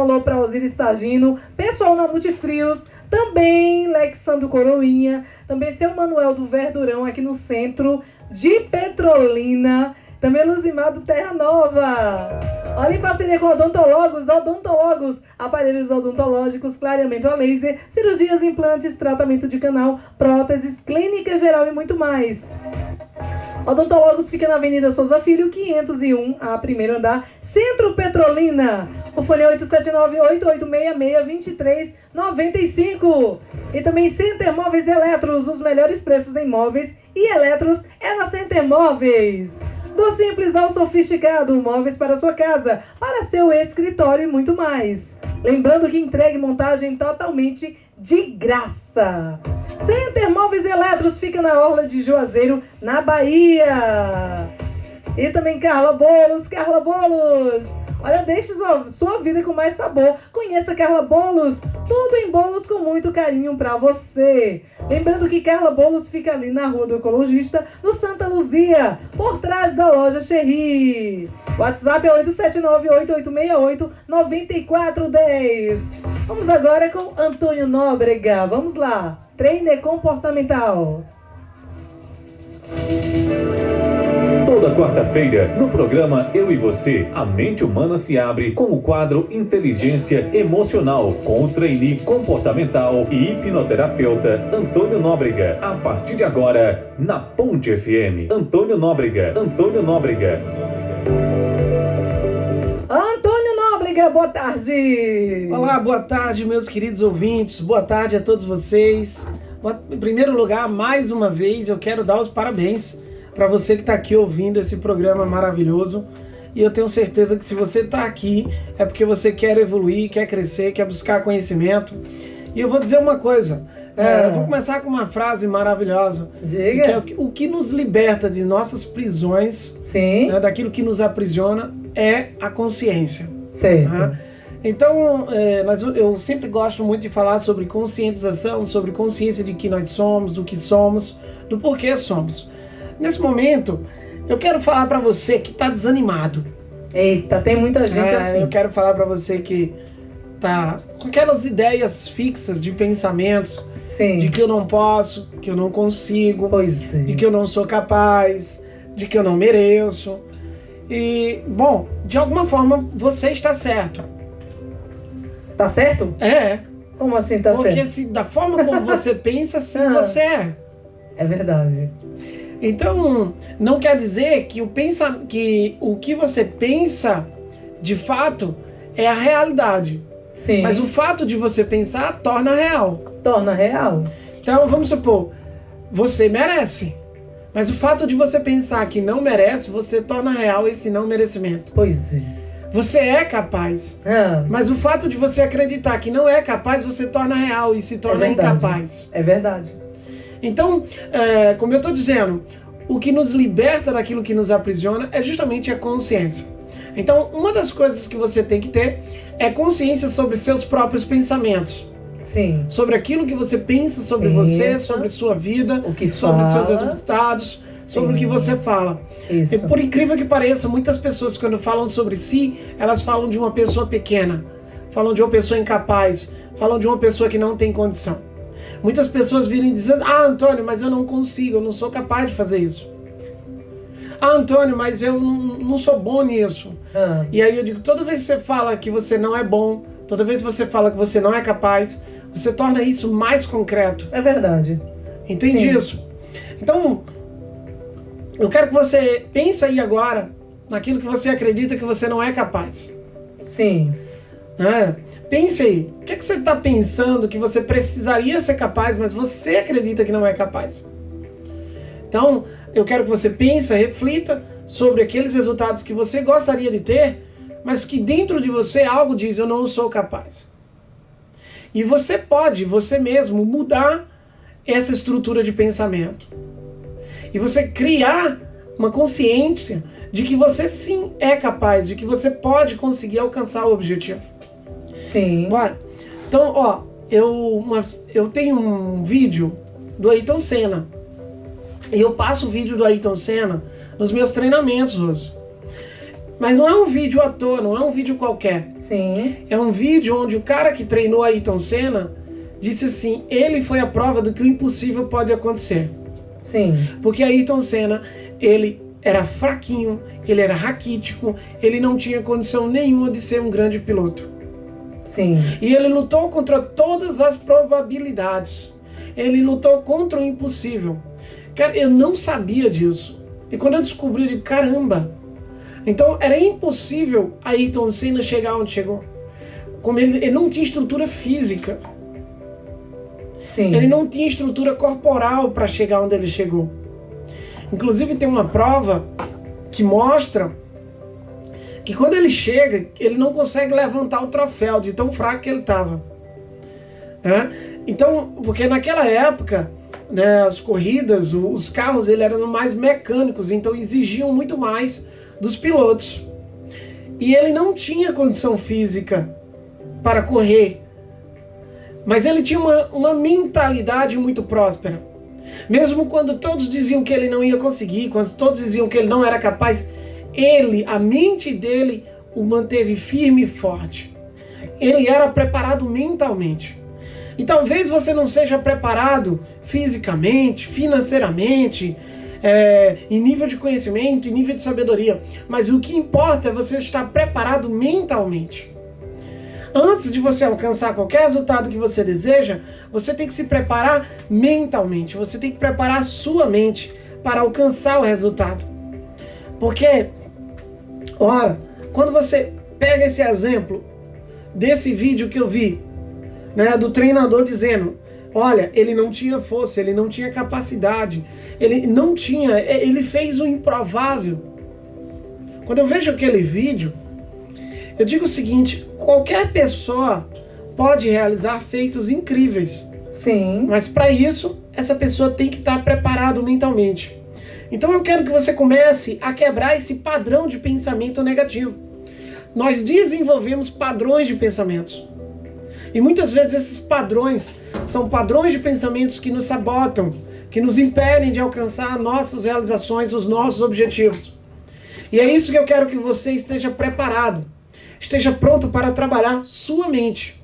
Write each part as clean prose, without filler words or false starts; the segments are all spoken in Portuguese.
Alô para Osiris Sagino, pessoal na Multifrios, também Lexandro Coroinha, também seu Manuel do Verdurão aqui no centro de Petrolina, também Luzimar do Terra Nova. Olha, em parceria com odontólogos, aparelhos odontológicos, clareamento a laser, cirurgias, implantes, tratamento de canal, próteses, clínica geral e muito mais. Odontólogos fica na Avenida Souza Filho, 501, a primeiro andar, Centro Petrolina. O fone é 879-8866-2395. E também Center Móveis e Eletros, os melhores preços em móveis e eletros é na Center Móveis. Do simples ao sofisticado, móveis para sua casa, para seu escritório e muito mais. Lembrando que entrega e montagem totalmente de graça. Center Móveis e Eletros fica na Orla de Juazeiro, na Bahia. E também Carla Bolos. Olha, deixe sua vida com mais sabor. Conheça Carla Bolos. Tudo em bolos com muito carinho pra você. Lembrando que Carla Bolos fica ali na Rua do Ecologista, no Santa Luzia, por trás da loja Cherry. WhatsApp é 879-8868-9410. Vamos agora com Antônio Nóbrega. Vamos lá. Trainer comportamental. Toda quarta-feira, no programa Eu e Você, a mente humana se abre com o quadro Inteligência Emocional, com o trainee comportamental e hipnoterapeuta Antônio Nóbrega. A partir de agora, na Ponte FM. Antônio Nóbrega. Boa tarde. Olá, boa tarde, meus queridos ouvintes. Boa tarde a todos vocês. Em primeiro lugar, mais uma vez, eu quero dar os parabéns para você que está aqui ouvindo esse programa maravilhoso. E eu tenho certeza que se você está aqui, é porque você quer evoluir, quer crescer, quer buscar conhecimento. E eu vou dizer uma coisa. Eu vou começar com uma frase maravilhosa. Diga. Que o que nos liberta de nossas prisões, sim, né, daquilo que nos aprisiona, é a consciência. Certo. Então, eu sempre gosto muito de falar sobre conscientização, sobre consciência de que nós somos, do que somos, do porquê somos. Nesse momento, eu quero falar para você que está desanimado. Eita, tem muita gente assim. Eu quero falar para você que tá com aquelas ideias fixas de pensamentos, sim, de que eu não posso, que eu não consigo, de que eu não sou capaz, de que eu não mereço. E, bom, de alguma forma você está certo. Tá certo? É. Como assim tá certo? Porque se, da forma como você pensa, assim você é. É verdade. Então, não quer dizer que o que você pensa, de fato, é a realidade. Sim. Mas o fato de você pensar torna real. Torna real. Então, vamos supor, você merece. Mas o fato de você pensar que não merece, você torna real esse não merecimento. Pois é. Você é capaz. Mas o fato de você acreditar que não é capaz, você torna real e se torna incapaz. É verdade. Então, como eu estou dizendo, o que nos liberta daquilo que nos aprisiona é justamente a consciência. Então, uma das coisas que você tem que ter é consciência sobre seus próprios pensamentos. Sim. Sobre aquilo que você pensa sobre você, sobre sua vida, sobre seus resultados, sobre o que você fala. Isso. E por incrível que pareça, muitas pessoas quando falam sobre si, elas falam de uma pessoa pequena, falam de uma pessoa incapaz, falam de uma pessoa que não tem condição. Muitas pessoas virem dizendo: Antônio, mas eu não consigo, eu não sou capaz de fazer isso. Antônio, mas eu não sou bom nisso. E aí eu digo, toda vez que você fala que você não é bom, toda vez que você fala que você não é capaz, você torna isso mais concreto. É verdade. Entende isso? Então, eu quero que você pense aí agora naquilo que você acredita que você não é capaz. Sim. Pense aí. O que você está pensando que você precisaria ser capaz, mas você acredita que não é capaz? Então, eu quero que você pense, reflita sobre aqueles resultados que você gostaria de ter, mas que dentro de você algo diz, eu não sou capaz. E você pode, você mesmo, mudar essa estrutura de pensamento. E você criar uma consciência de que você sim é capaz, de que você pode conseguir alcançar o objetivo. Sim. Bora. Então, eu tenho um vídeo do Ayrton Senna. E eu passo o vídeo do Ayrton Senna nos meus treinamentos, Rose. Mas não é um vídeo à toa, não é um vídeo qualquer. Sim. É um vídeo onde o cara que treinou Ayrton Senna disse assim, ele foi a prova do que o impossível pode acontecer. Sim. Porque Ayrton Senna, ele era fraquinho, ele era raquítico, ele não tinha condição nenhuma de ser um grande piloto. Sim. E ele lutou contra todas as probabilidades. Ele lutou contra o impossível. Cara, eu não sabia disso. E quando eu descobri, eu digo, caramba. Então era impossível Ayrton Senna chegar onde chegou. Como ele não tinha estrutura física. Sim. Ele não tinha estrutura corporal para chegar onde ele chegou. Inclusive tem uma prova que mostra que quando ele chega, ele não consegue levantar o troféu de tão fraco que ele estava. Então, porque naquela época, né, as corridas, os carros eles eram mais mecânicos, então exigiam muito mais dos pilotos. E ele não tinha condição física para correr, mas ele tinha uma mentalidade muito próspera. Mesmo quando todos diziam que ele não ia conseguir, quando todos diziam que ele não era capaz, a mente dele o manteve firme e forte. Ele era preparado mentalmente. E talvez você não seja preparado fisicamente, financeiramente, em nível de conhecimento, em nível de sabedoria. Mas o que importa é você estar preparado mentalmente. Antes de você alcançar qualquer resultado que você deseja, você tem que se preparar mentalmente. Você tem que preparar a sua mente para alcançar o resultado. Porque, ora, quando você pega esse exemplo desse vídeo que eu vi, né, do treinador dizendo, olha, ele não tinha força, ele não tinha capacidade, ele fez o improvável. Quando eu vejo aquele vídeo, eu digo o seguinte, qualquer pessoa pode realizar feitos incríveis. Sim. Mas para isso, essa pessoa tem que estar preparada mentalmente. Então eu quero que você comece a quebrar esse padrão de pensamento negativo. Nós desenvolvemos padrões de pensamentos. E muitas vezes esses padrões são padrões de pensamentos que nos sabotam, que nos impedem de alcançar nossas realizações, os nossos objetivos. E é isso que eu quero que você esteja preparado. Esteja pronto para trabalhar sua mente.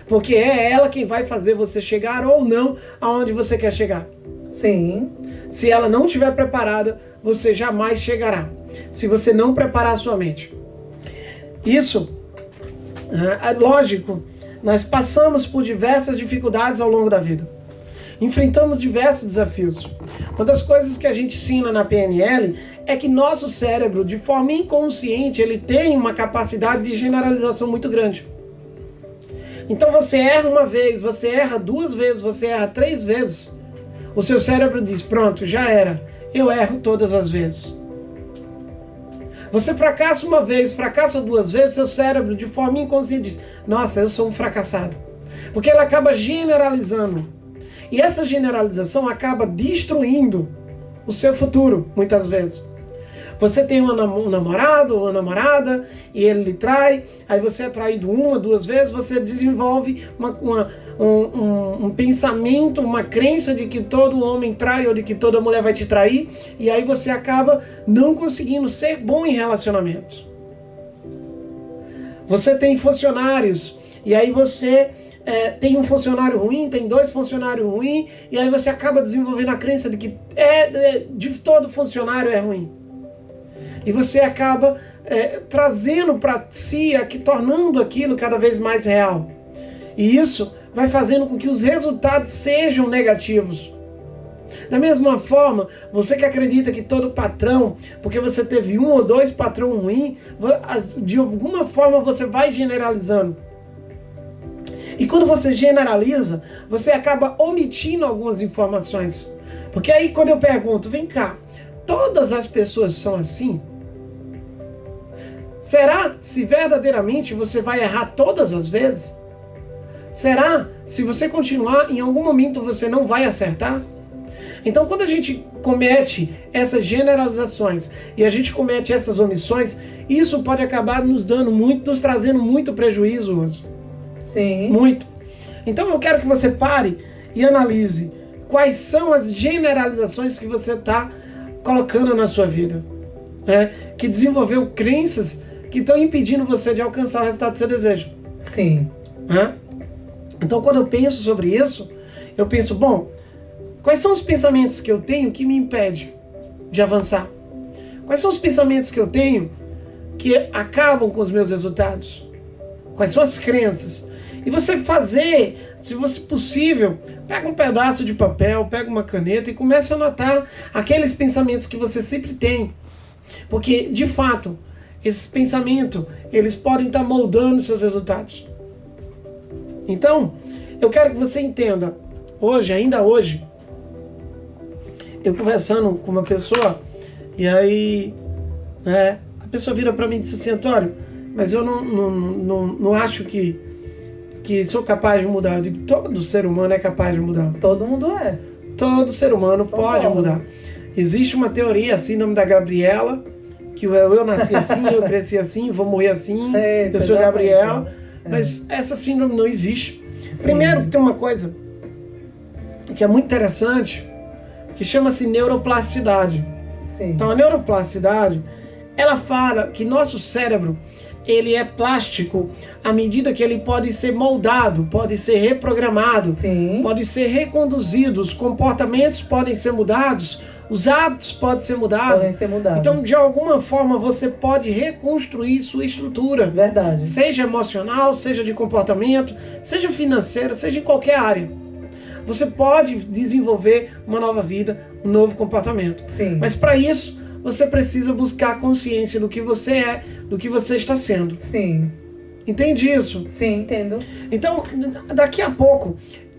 Porque é ela quem vai fazer você chegar ou não aonde você quer chegar. Sim. Se ela não estiver preparada, você jamais chegará. Se você não preparar a sua mente. Isso, lógico, nós passamos por diversas dificuldades ao longo da vida. Enfrentamos diversos desafios. Uma das coisas que a gente ensina na PNL é que nosso cérebro, de forma inconsciente, ele tem uma capacidade de generalização muito grande. Então você erra uma vez, você erra 2 vezes, você erra 3 vezes. O seu cérebro diz, pronto, já era. Eu erro todas as vezes. Você fracassa uma vez, fracassa 2 vezes, seu cérebro, de forma inconsciente, diz, nossa, eu sou um fracassado. Porque ele acaba generalizando. E essa generalização acaba destruindo o seu futuro, muitas vezes. Você tem um namorado ou uma namorada e ele lhe trai, aí você é traído 1 ou 2 vezes, você desenvolve um pensamento, uma crença de que todo homem trai ou de que toda mulher vai te trair, e aí você acaba não conseguindo ser bom em relacionamentos. Você tem funcionários, e aí você tem um funcionário ruim, tem 2 funcionários ruins, e aí você acaba desenvolvendo a crença de que de todo funcionário é ruim. E você acaba trazendo para si, tornando aquilo cada vez mais real. E isso vai fazendo com que os resultados sejam negativos. Da mesma forma, você que acredita que todo patrão, porque você teve 1 ou 2 patrões ruins, de alguma forma você vai generalizando. E quando você generaliza, você acaba omitindo algumas informações. Porque aí quando eu pergunto, vem cá, todas as pessoas são assim? Será se verdadeiramente você vai errar todas as vezes? Será se você continuar, em algum momento você não vai acertar? Então quando a gente comete essas generalizações e a gente comete essas omissões, isso pode acabar nos trazendo muito prejuízo hoje. Sim. Muito. Então eu quero que você pare e analise quais são as generalizações que você está colocando na sua vida. né, que desenvolveu crenças que estão impedindo você de alcançar o resultado que você deseja. Sim. Né? Então, quando eu penso sobre isso, eu penso, bom, quais são os pensamentos que eu tenho que me impedem de avançar? Quais são os pensamentos que eu tenho que acabam com os meus resultados? Quais são as crenças? E você fazer, se fosse possível, pega um pedaço de papel, pega uma caneta e comece a anotar aqueles pensamentos que você sempre tem. Porque, de fato, esses pensamentos, eles podem estar moldando seus resultados. Então, eu quero que você entenda, hoje, ainda hoje, eu conversando com uma pessoa, e aí a pessoa vira para mim e disse assim, Antônio, mas eu não acho que sou capaz de mudar. Eu digo, todo ser humano é capaz de mudar. Todo mundo é. Todo ser humano pode mudar. Existe uma teoria, a síndrome da Gabriela, que eu nasci assim, eu cresci assim, vou morrer assim, eu sou Gabriela, mas essa síndrome não existe. Sim. Primeiro, tem uma coisa que é muito interessante, que chama-se neuroplasticidade. Sim. Então, a neuroplasticidade, ela fala que nosso cérebro, ele é plástico à medida que ele pode ser moldado, pode ser reprogramado, sim, pode ser reconduzido, os comportamentos podem ser mudados, os hábitos podem ser mudados. Podem ser mudados. Então, de alguma forma, você pode reconstruir sua estrutura. Verdade. Seja emocional, seja de comportamento, seja financeira, seja em qualquer área. Você pode desenvolver uma nova vida, um novo comportamento. Sim. Mas para isso, você precisa buscar consciência do que você é, do que você está sendo. Sim. Entende isso? Sim, entendo. Então, daqui a pouco,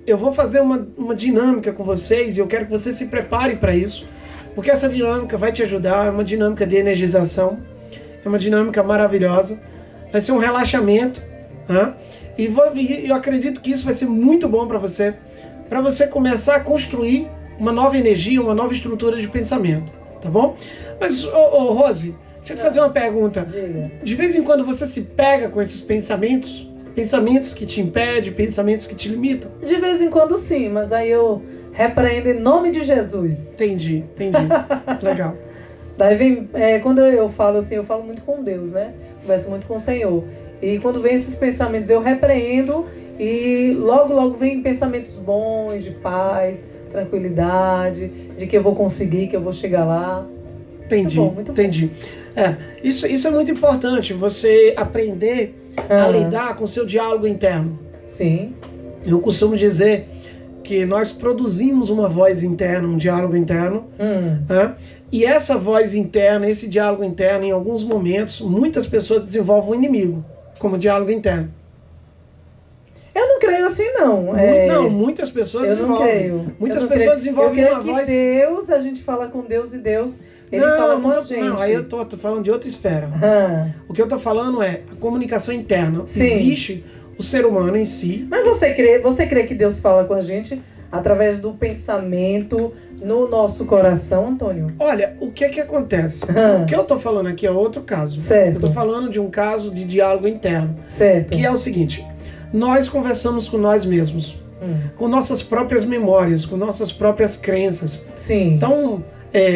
eu vou fazer uma dinâmica com vocês e eu quero que você se prepare para isso, porque essa dinâmica vai te ajudar, é uma dinâmica de energização, é uma dinâmica maravilhosa, vai ser um relaxamento, né? E eu acredito que isso vai ser muito bom para você começar a construir uma nova energia, uma nova estrutura de pensamento, tá bom? Mas, Rose, deixa eu te fazer uma pergunta. Diga. De vez em quando você se pega com esses pensamentos que te impedem, pensamentos que te limitam? De vez em quando sim, mas aí eu repreendo em nome de Jesus. Entendi. Legal. Daí vem, quando eu falo assim, eu falo muito com Deus, né? Converso muito com o Senhor. E quando vem esses pensamentos, eu repreendo e logo vem pensamentos bons, de paz, tranquilidade, de que eu vou conseguir, que eu vou chegar lá. Entendi, muito bom. Isso é muito importante, você aprender a lidar com o seu diálogo interno. Sim. Eu costumo dizer que nós produzimos uma voz interna, um diálogo interno, e essa voz interna, esse diálogo interno, em alguns momentos, muitas pessoas desenvolvem um inimigo como diálogo interno. Eu não creio assim, não. Não, muitas pessoas desenvolvem. Eu não creio. Muitas pessoas desenvolvem uma voz... Deus, a gente fala com Deus e Deus... Ele fala com a gente. Não, aí eu tô falando de outra esfera. O que eu tô falando é a comunicação interna. Sim. Existe o ser humano em si. Mas você crê que Deus fala com a gente através do pensamento no nosso coração, Antônio? Olha, o que acontece? O que eu tô falando aqui é outro caso. Certo. Eu tô falando de um caso de diálogo interno. Certo. Que é o seguinte, nós conversamos com nós mesmos, com nossas próprias memórias, com nossas próprias crenças. Sim. Então...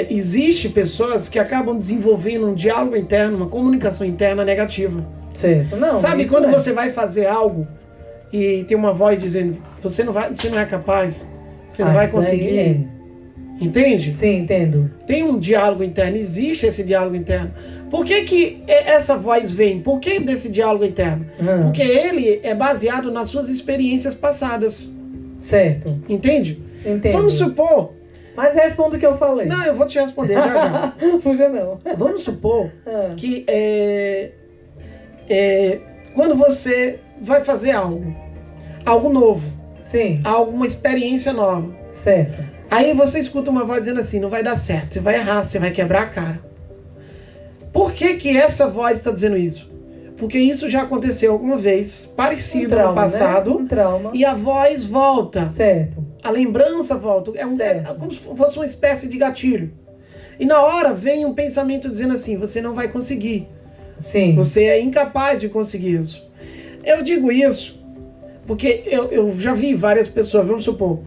existe pessoas que acabam desenvolvendo um diálogo interno, uma comunicação interna negativa. Certo. Não, sabe quando você vai fazer algo e tem uma voz dizendo você não é capaz, você não vai conseguir. Entende? Sim, entendo. Tem um diálogo interno, existe esse diálogo interno. Por que essa voz vem? Por que desse diálogo interno? Porque ele é baseado nas suas experiências passadas. Certo. Entende? Entendo. Vamos supor... Mas responda o que eu falei. Não, eu vou te responder já. Fuja não. Vamos supor que quando você vai fazer algo novo. Sim. Alguma experiência nova. Certo. Aí você escuta uma voz dizendo assim, não vai dar certo, você vai errar, você vai quebrar a cara. Por que essa voz está dizendo isso? Porque isso já aconteceu alguma vez, parecido no passado, né? Um trauma. E a voz volta. Certo. A lembrança volta. É como se fosse uma espécie de gatilho. E na hora vem um pensamento dizendo assim, você não vai conseguir. Sim. Você é incapaz de conseguir isso. Eu digo isso porque eu já vi várias pessoas, vamos supor,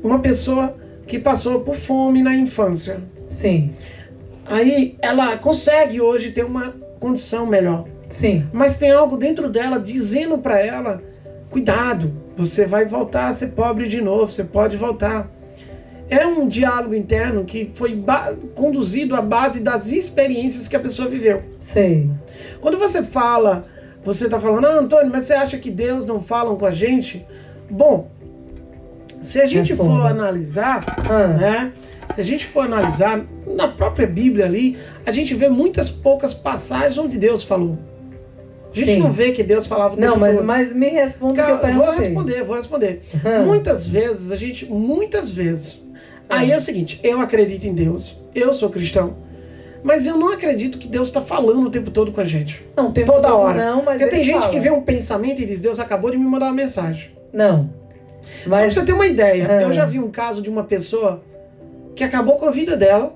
uma pessoa que passou por fome na infância. Sim. Aí ela consegue hoje ter uma condição melhor. Sim. Mas tem algo dentro dela dizendo para ela, cuidado, você vai voltar a ser pobre de novo, você pode voltar. É um diálogo interno que foi conduzido à base das experiências que a pessoa viveu. Sei. Quando você fala, você está falando, Antônio, mas você acha que Deus não fala com a gente? Bom, se a gente for analisar, né? Se a gente for analisar, na própria Bíblia ali, a gente vê muitas poucas passagens onde Deus falou. A gente não vê que Deus falava o tempo todo. Não, mas me responda que eu perguntei. Vou responder. Muitas vezes, aí é o seguinte, eu acredito em Deus, eu sou cristão, mas eu não acredito que Deus está falando o tempo todo com a gente. Não, toda hora. Não, mas porque tem gente que vê um pensamento e diz, Deus acabou de me mandar uma mensagem. Não. Só pra você ter uma ideia, eu já vi um caso de uma pessoa que acabou com a vida dela,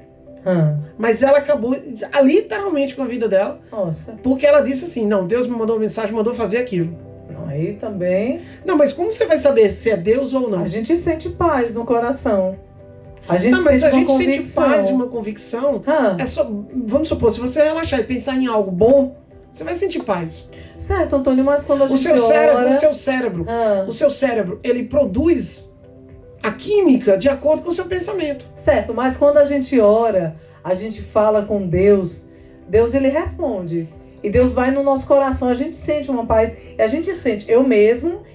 mas ela acabou literalmente com a vida dela. Nossa. Porque ela disse assim, não, Deus me mandou uma mensagem, mandou fazer aquilo. Não, aí também... Não, mas como você vai saber se é Deus ou não? A gente sente paz no coração. Mas a gente sente paz e uma convicção. É só, vamos supor, se você relaxar e pensar em algo bom, você vai sentir paz. Certo, Antônio, mas quando a gente o seu cérebro, ele produz a química de acordo com o seu pensamento. Certo, mas quando a gente ora, a gente fala com Deus, Deus ele responde. E Deus vai no nosso coração, a gente sente uma paz. E a gente sente,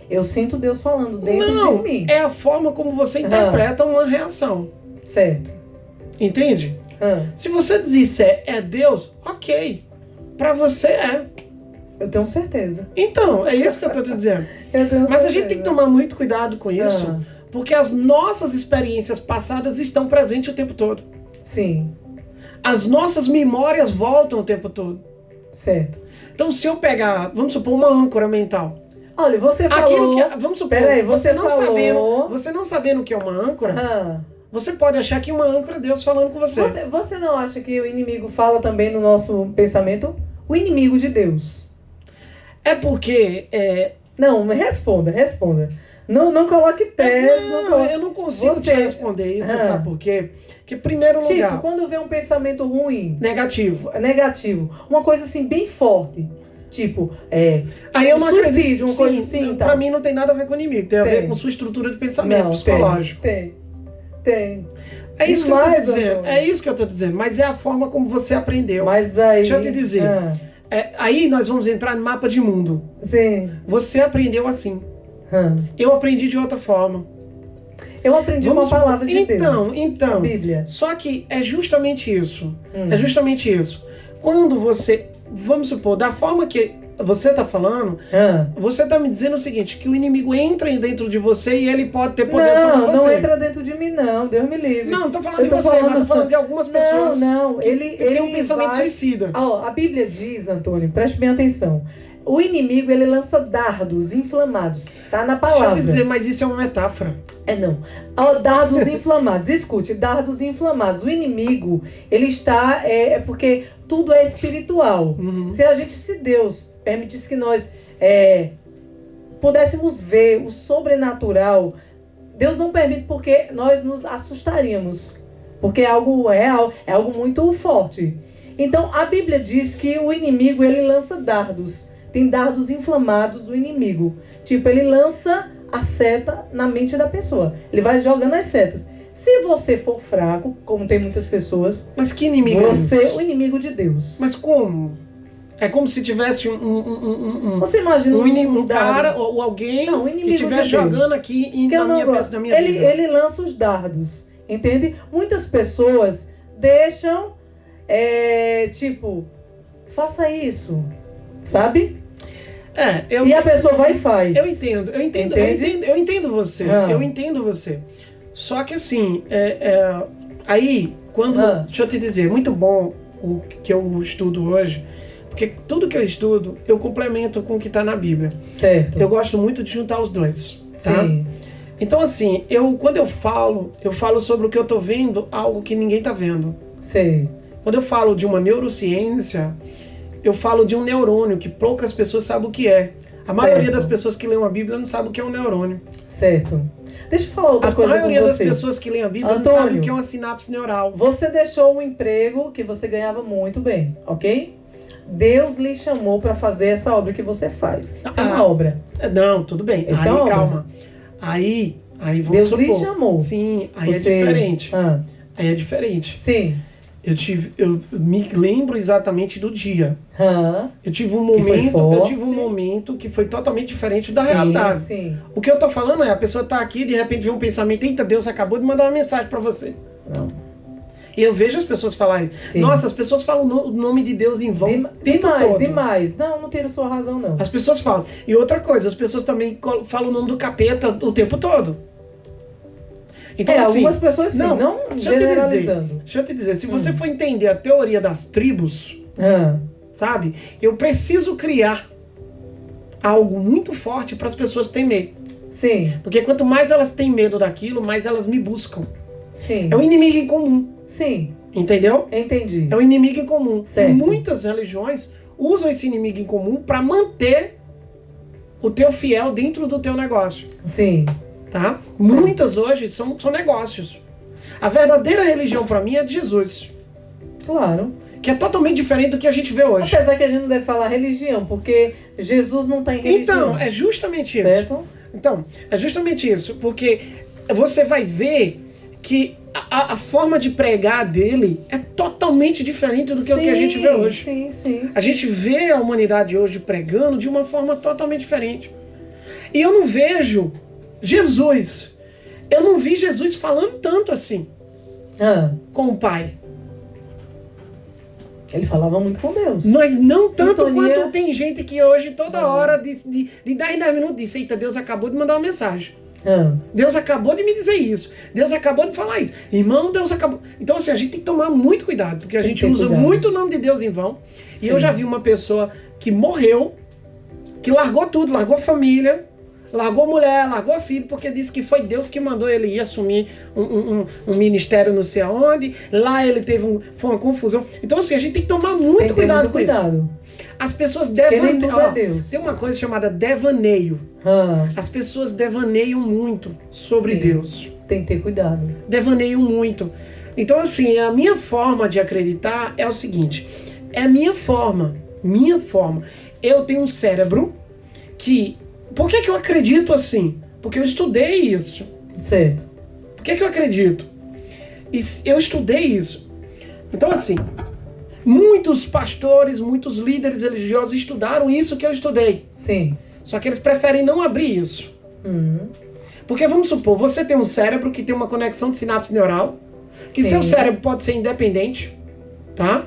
eu sinto Deus falando dentro de mim. É a forma como você interpreta uma reação. Certo. Entende? Se você disser é Deus, ok. Pra você é. Eu tenho certeza. Então, é isso que eu tô te dizendo. Mas a gente tem que tomar muito cuidado com isso, porque as nossas experiências passadas estão presentes o tempo todo. Sim. As nossas memórias voltam o tempo todo. Certo. Então, se eu pegar, vamos supor, uma âncora mental. Olha, você falou... vamos supor, você não sabendo o que é uma âncora, você pode achar que uma âncora é Deus falando com você. Você não acha que o inimigo fala também no nosso pensamento? O inimigo de Deus. É porque... Não, responda. Não coloque tese. Eu não consigo te responder isso, sabe por quê? Porque, em primeiro lugar... Tipo, quando vem um pensamento ruim... Negativo. Uma coisa assim, bem forte. Tipo, aí eu não suicídio, acredito, uma coisa assim. Pra mim não tem nada a ver com o inimigo. Tem a ver com sua estrutura de pensamento psicológico. Tem. É isso que eu tô dizendo. É isso que eu tô dizendo. Mas é a forma como você aprendeu. Mas aí... Deixa eu te dizer. Aí nós vamos entrar no mapa de mundo. Sim. Você aprendeu assim. Eu aprendi de outra forma. Eu aprendi uma palavra de Deus. Então. A Bíblia. Só que é justamente isso. É justamente isso. Quando você... Vamos supor, da forma que você está falando, você está me dizendo o seguinte, que o inimigo entra dentro de você e ele pode ter poder sobre você. Não entra dentro de mim não, Deus me livre. Não estou falando de você, mas estou falando de algumas pessoas ele tem um pensamento suicida. A Bíblia diz, Antônio, preste bem atenção, o inimigo ele lança dardos inflamados, tá na palavra. Deixa eu te dizer, mas isso é uma metáfora. Dardos inflamados, escute, dardos inflamados. O inimigo, ele está, porque tudo é espiritual. Se Deus permitisse que nós pudéssemos ver o sobrenatural, Deus não permite porque nós nos assustaríamos. Porque é algo real, é algo muito forte. Então, a Bíblia diz que o inimigo, ele lança dardos. Tem dardos inflamados do inimigo. Tipo, ele lança a seta na mente da pessoa. Ele vai jogando as setas. Se você for fraco, como tem muitas pessoas... Mas que inimigo é esse? Você é o inimigo de Deus. Mas como? É como se tivesse você imagina um cara ou alguém que estivesse jogando aqui na minha vida. Ele lança os dardos, entende? Muitas pessoas deixam, faça isso, sabe? E a pessoa vai e faz. Eu entendo você. Eu entendo você. Só que assim, aí, deixa eu te dizer, muito bom o que eu estudo hoje, porque tudo que eu estudo, eu complemento com o que está na Bíblia. Certo. Eu gosto muito de juntar os dois, tá? Sim. Então assim, quando eu falo sobre o que eu estou vendo, algo que ninguém está vendo. Sim. Quando eu falo de uma neurociência, eu falo de um neurônio, que poucas pessoas sabem o que é. A maioria das pessoas que leem a Bíblia não sabe o que é um neurônio. Certo. Deixa eu falar outra coisa com você. A maioria das pessoas que leem a Bíblia não sabe o que é uma sinapse neural. Você deixou um emprego que você ganhava muito bem, ok? Deus lhe chamou para fazer essa obra que você faz. Isso é uma obra. Não, tudo bem. Isso aí, é uma calma. Aí vamos Deus supor. lhe chamou. Sim, aí Você... é diferente. Aí é diferente. Sim. Eu me lembro exatamente do dia. Eu tive um momento que foi totalmente diferente da realidade. Sim. O que eu tô falando é, a pessoa tá aqui e de repente vê um pensamento, eita, Deus acabou de mandar uma mensagem para você. Não. E eu vejo as pessoas falarem, nossa, as pessoas falam o nome de Deus em vão o tempo todo. Demais. Não tiro sua razão, não. As pessoas falam. E outra coisa, as pessoas também falam o nome do capeta o tempo todo. Então, assim, algumas pessoas sim, não generalizando. Deixa eu te dizer, se você for entender a teoria das tribos, sabe, eu preciso criar algo muito forte para as pessoas temer. Sim. Porque quanto mais elas têm medo daquilo, mais elas me buscam. Sim. É um inimigo em comum. Sim. Entendeu? Entendi. É um inimigo em comum. Certo. E muitas religiões usam esse inimigo em comum para manter o teu fiel dentro do teu negócio. Sim. Tá? Muitas hoje são negócios. A verdadeira religião para mim é de Jesus. Claro. Que é totalmente diferente do que a gente vê hoje. Apesar que a gente não deve falar religião, porque Jesus não está em religião. Então, é justamente isso. Certo? Então, é justamente isso. Porque você vai ver que a forma de pregar dele é totalmente diferente do que o que a gente vê hoje. Sim. A gente vê a humanidade hoje pregando de uma forma totalmente diferente. E eu não vejo Jesus. Eu não vi Jesus falando tanto assim com o Pai. Ele falava muito com Deus. Mas não tanto quanto tem gente que hoje, toda hora, de 10 em 10 minutos, diz, eita, Deus acabou de mandar uma mensagem. Deus acabou de me dizer isso. Deus acabou de falar isso. Irmão, Deus acabou... Então, assim, a gente tem que tomar muito cuidado, porque a gente usa muito o nome de Deus em vão. E eu já vi uma pessoa que morreu, que largou tudo, largou família, largou mulher, largou filho, porque disse que foi Deus que mandou ele ir assumir um ministério não sei aonde. Lá ele foi uma confusão. Então, assim, a gente tem que tomar muito cuidado com isso. As pessoas devaneiam. Tem uma coisa chamada devaneio. As pessoas devaneiam muito sobre Deus. Tem que ter cuidado. Devaneiam muito. Então, assim, a minha forma de acreditar é o seguinte. É a minha forma. Eu tenho um cérebro que... Por que eu acredito assim? Porque eu estudei isso. Certo. Por que eu acredito? Eu estudei isso. Então, assim, muitos pastores, muitos líderes religiosos estudaram isso que eu estudei. Sim. Só que eles preferem não abrir isso. Porque, vamos supor, você tem um cérebro que tem uma conexão de sinapse neural, que seu cérebro pode ser independente, tá?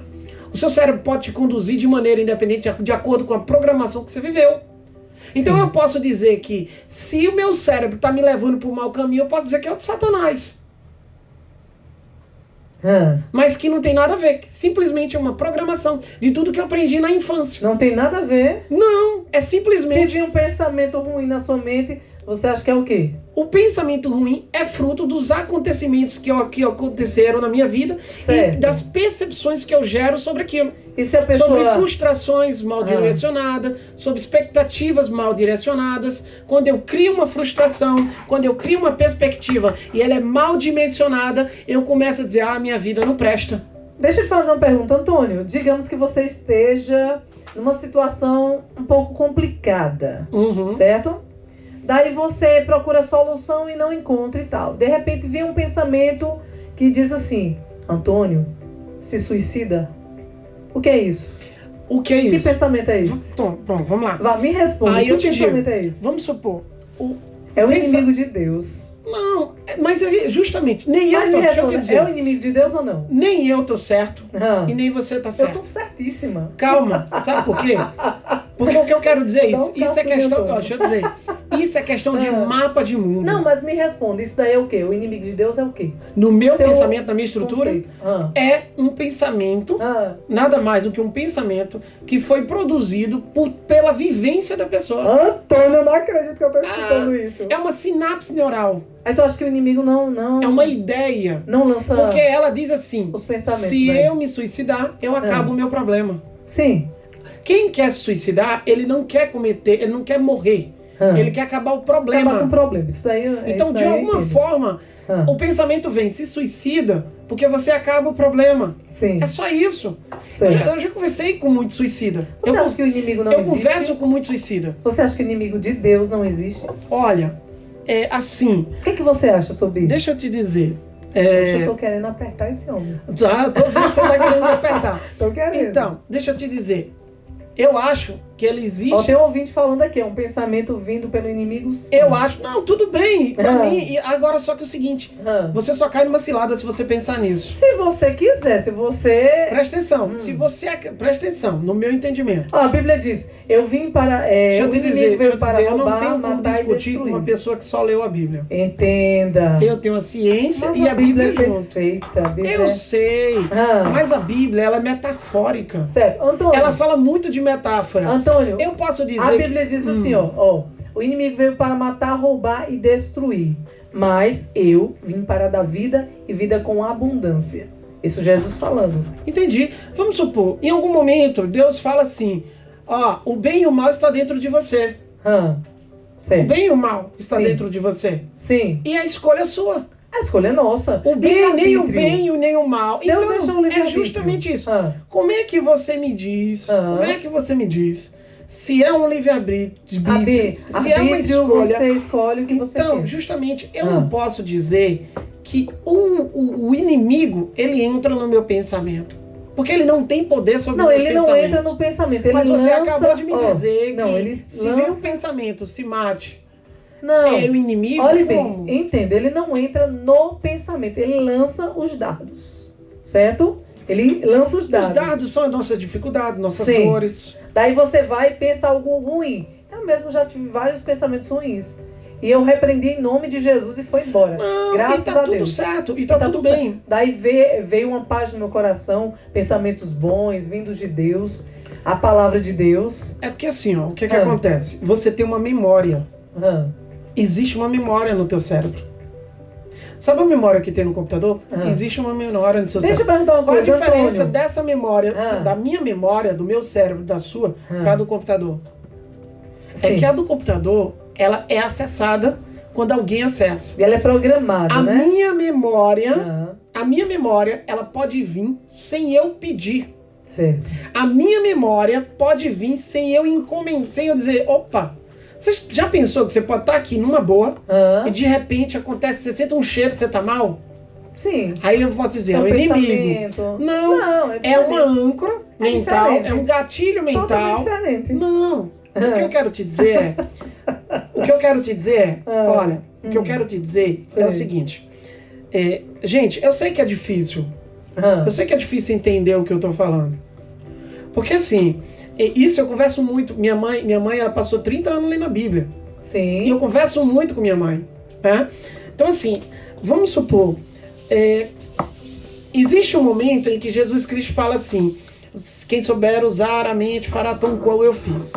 O seu cérebro pode te conduzir de maneira independente de acordo com a programação que você viveu. Então eu posso dizer que se o meu cérebro está me levando para o mau caminho, eu posso dizer que é o de Satanás. Mas que não tem nada a ver, que simplesmente é uma programação de tudo que eu aprendi na infância. Não tem nada a ver? Não, é simplesmente... Se tem um pensamento ruim na sua mente, você acha que é o quê? O pensamento ruim é fruto dos acontecimentos que aconteceram na minha vida e das percepções que eu gero sobre aquilo. E se a pessoa... Sobre frustrações mal direcionadas, sobre expectativas mal direcionadas. Quando eu crio uma frustração, quando eu crio uma perspectiva e ela é mal dimensionada, eu começo a dizer, minha vida não presta. Deixa eu te fazer uma pergunta, Antônio. Digamos que você esteja numa situação um pouco complicada, certo? Daí você procura solução e não encontra e tal. De repente vem um pensamento que diz assim, Antônio, se suicida? O que é isso? O que é isso? Que pensamento é esse? Pronto, vamos lá. Vá, me responda. Aí que eu te pensamento digo, é esse? vamos supor... É o inimigo de Deus. Não, mas justamente, nem Mas eu tô... Deixa eu te dizer. É o inimigo de Deus ou não? Nem eu tô certo e nem você tá certo. Eu tô certíssima. Calma, sabe por quê? Porque o que eu quero dizer é isso. Isso é questão... Deixa eu dizer. Isso é questão de mapa de mundo. Não, mas me responda. Isso daí é o quê? O inimigo de Deus é o quê? No meu pensamento, na minha estrutura, é um pensamento, nada mais do que um pensamento que foi produzido pela vivência da pessoa. Antônio, eu não acredito que eu tô escutando isso. É uma sinapse neural. Aí tu acha que o inimigo não... É uma ideia. Não lança... Porque ela diz assim, os pensamentos, se eu me suicidar, eu acabo o meu problema. Sim. Quem quer se suicidar, ele não quer cometer, ele não quer morrer. Ele quer acabar o Acabar com problema. o problema. Isso aí, Então, isso de aí eu alguma entendo. forma, o pensamento vem, se suicida, porque você acaba o problema. Sim. É só isso. Certo. Eu já conversei com muito suicida. Você acha que o inimigo não Eu existe? converso com muito suicida. Você acha que o inimigo de Deus não existe? Olha, é assim, O que você acha sobre isso? deixa eu te dizer. Eu tô querendo apertar esse homem. Já, tô vendo que você tá querendo me apertar. Tô querendo. Então, deixa eu te dizer. Eu acho que ele Ó, existe. tem um ouvinte falando aqui, é um pensamento vindo pelo inimigo. Sim. Eu acho. Não, tudo bem. Pra Ah. mim, agora só que o seguinte: você só cai numa cilada se você pensar nisso. Se você quiser, se você... Presta atenção. Se você. Presta atenção, no meu entendimento. Ó, a Bíblia diz, eu vim para... Deixa eu o te inimigo dizer, veio para eu não roubar, tenho como matar e discutir com destruir. uma pessoa que só leu a Bíblia. Entenda. Eu tenho a ciência Mas e a Bíblia é junto. perfeita. A Bíblia Eu sei. Ah, Mas a Bíblia, ela é metafórica. certo. Antônio, Ela fala muito de metáfora. Antônio, Eu posso dizer a que... Bíblia diz assim, ó, o inimigo veio para matar, roubar e destruir, mas eu vim para dar vida e vida com abundância. Isso Jesus falando. Entendi. Vamos supor, em algum momento, Deus fala assim, ó, o bem e o mal está dentro de você. O Certo. bem e o mal está Sim. dentro de você. Sim, E a escolha é sua. a escolha é nossa. O bem, nem o Livre-arbítrio. bem e nem o mal. Deus deixou o Então, é livre-arbítrio. justamente isso. Ah, Como é que você me diz, se é um livre-arbítrio, se é uma arbítrio, escolha... você escolhe o que você Então, quer. justamente, eu não posso dizer que o inimigo, ele entra no meu pensamento. Porque ele não tem poder sobre Não, meus ele não pensamentos. entra no pensamento. Ele Mas você lança, acabou de me dizer não, que ele se vem um pensamento, se mate, Não, é o inimigo, olhe como? bem, entenda, ele não entra no pensamento, ele lança os dardos, certo? Ele lança os dardos. Os dardos são a nossa dificuldade, nossas Sim. dores. Daí você vai pensar algo ruim. Eu mesmo já tive vários pensamentos ruins. E eu repreendi em nome de Jesus e foi embora. Não, Graças e tá a tudo Deus. certo, e tá tudo bem. certo. Daí veio uma paz no meu coração, pensamentos bons, vindos de Deus, a palavra de Deus. É porque assim, ó, o que acontece? Você tem uma memória. Existe uma memória no teu cérebro. Sabe a memória que tem no computador? Existe uma memória no seu Deixa eu cérebro. perguntar uma Qual a coisa, diferença Antônio? dessa memória, da minha memória, do meu cérebro, da sua, para a do computador? É Sim. que a do computador, ela é acessada quando alguém acessa. E ela é programada, A né? minha memória, ela pode vir sem eu pedir. Certo. A minha memória pode vir sem eu encomendar, sem eu dizer, opa, você já pensou que você pode estar aqui numa boa e de repente acontece, você sente um cheiro, você tá mal? Sim. Aí eu posso dizer, é um o inimigo. pensamento. Não, é diferente. uma âncora mental, diferente. é um gatilho mental. Totalmente diferente. Não. O que eu quero te dizer é. Olha, o que eu quero te dizer é o seguinte. Gente, eu sei que é difícil. Eu sei que é difícil entender o que eu tô falando. Porque assim, isso eu converso muito. Minha mãe ela passou 30 anos lendo a Bíblia. Sim. E eu converso muito com minha mãe. Né? Então assim, vamos supor. Existe um momento em que Jesus Cristo fala assim: quem souber usar a mente fará tão qual eu fiz.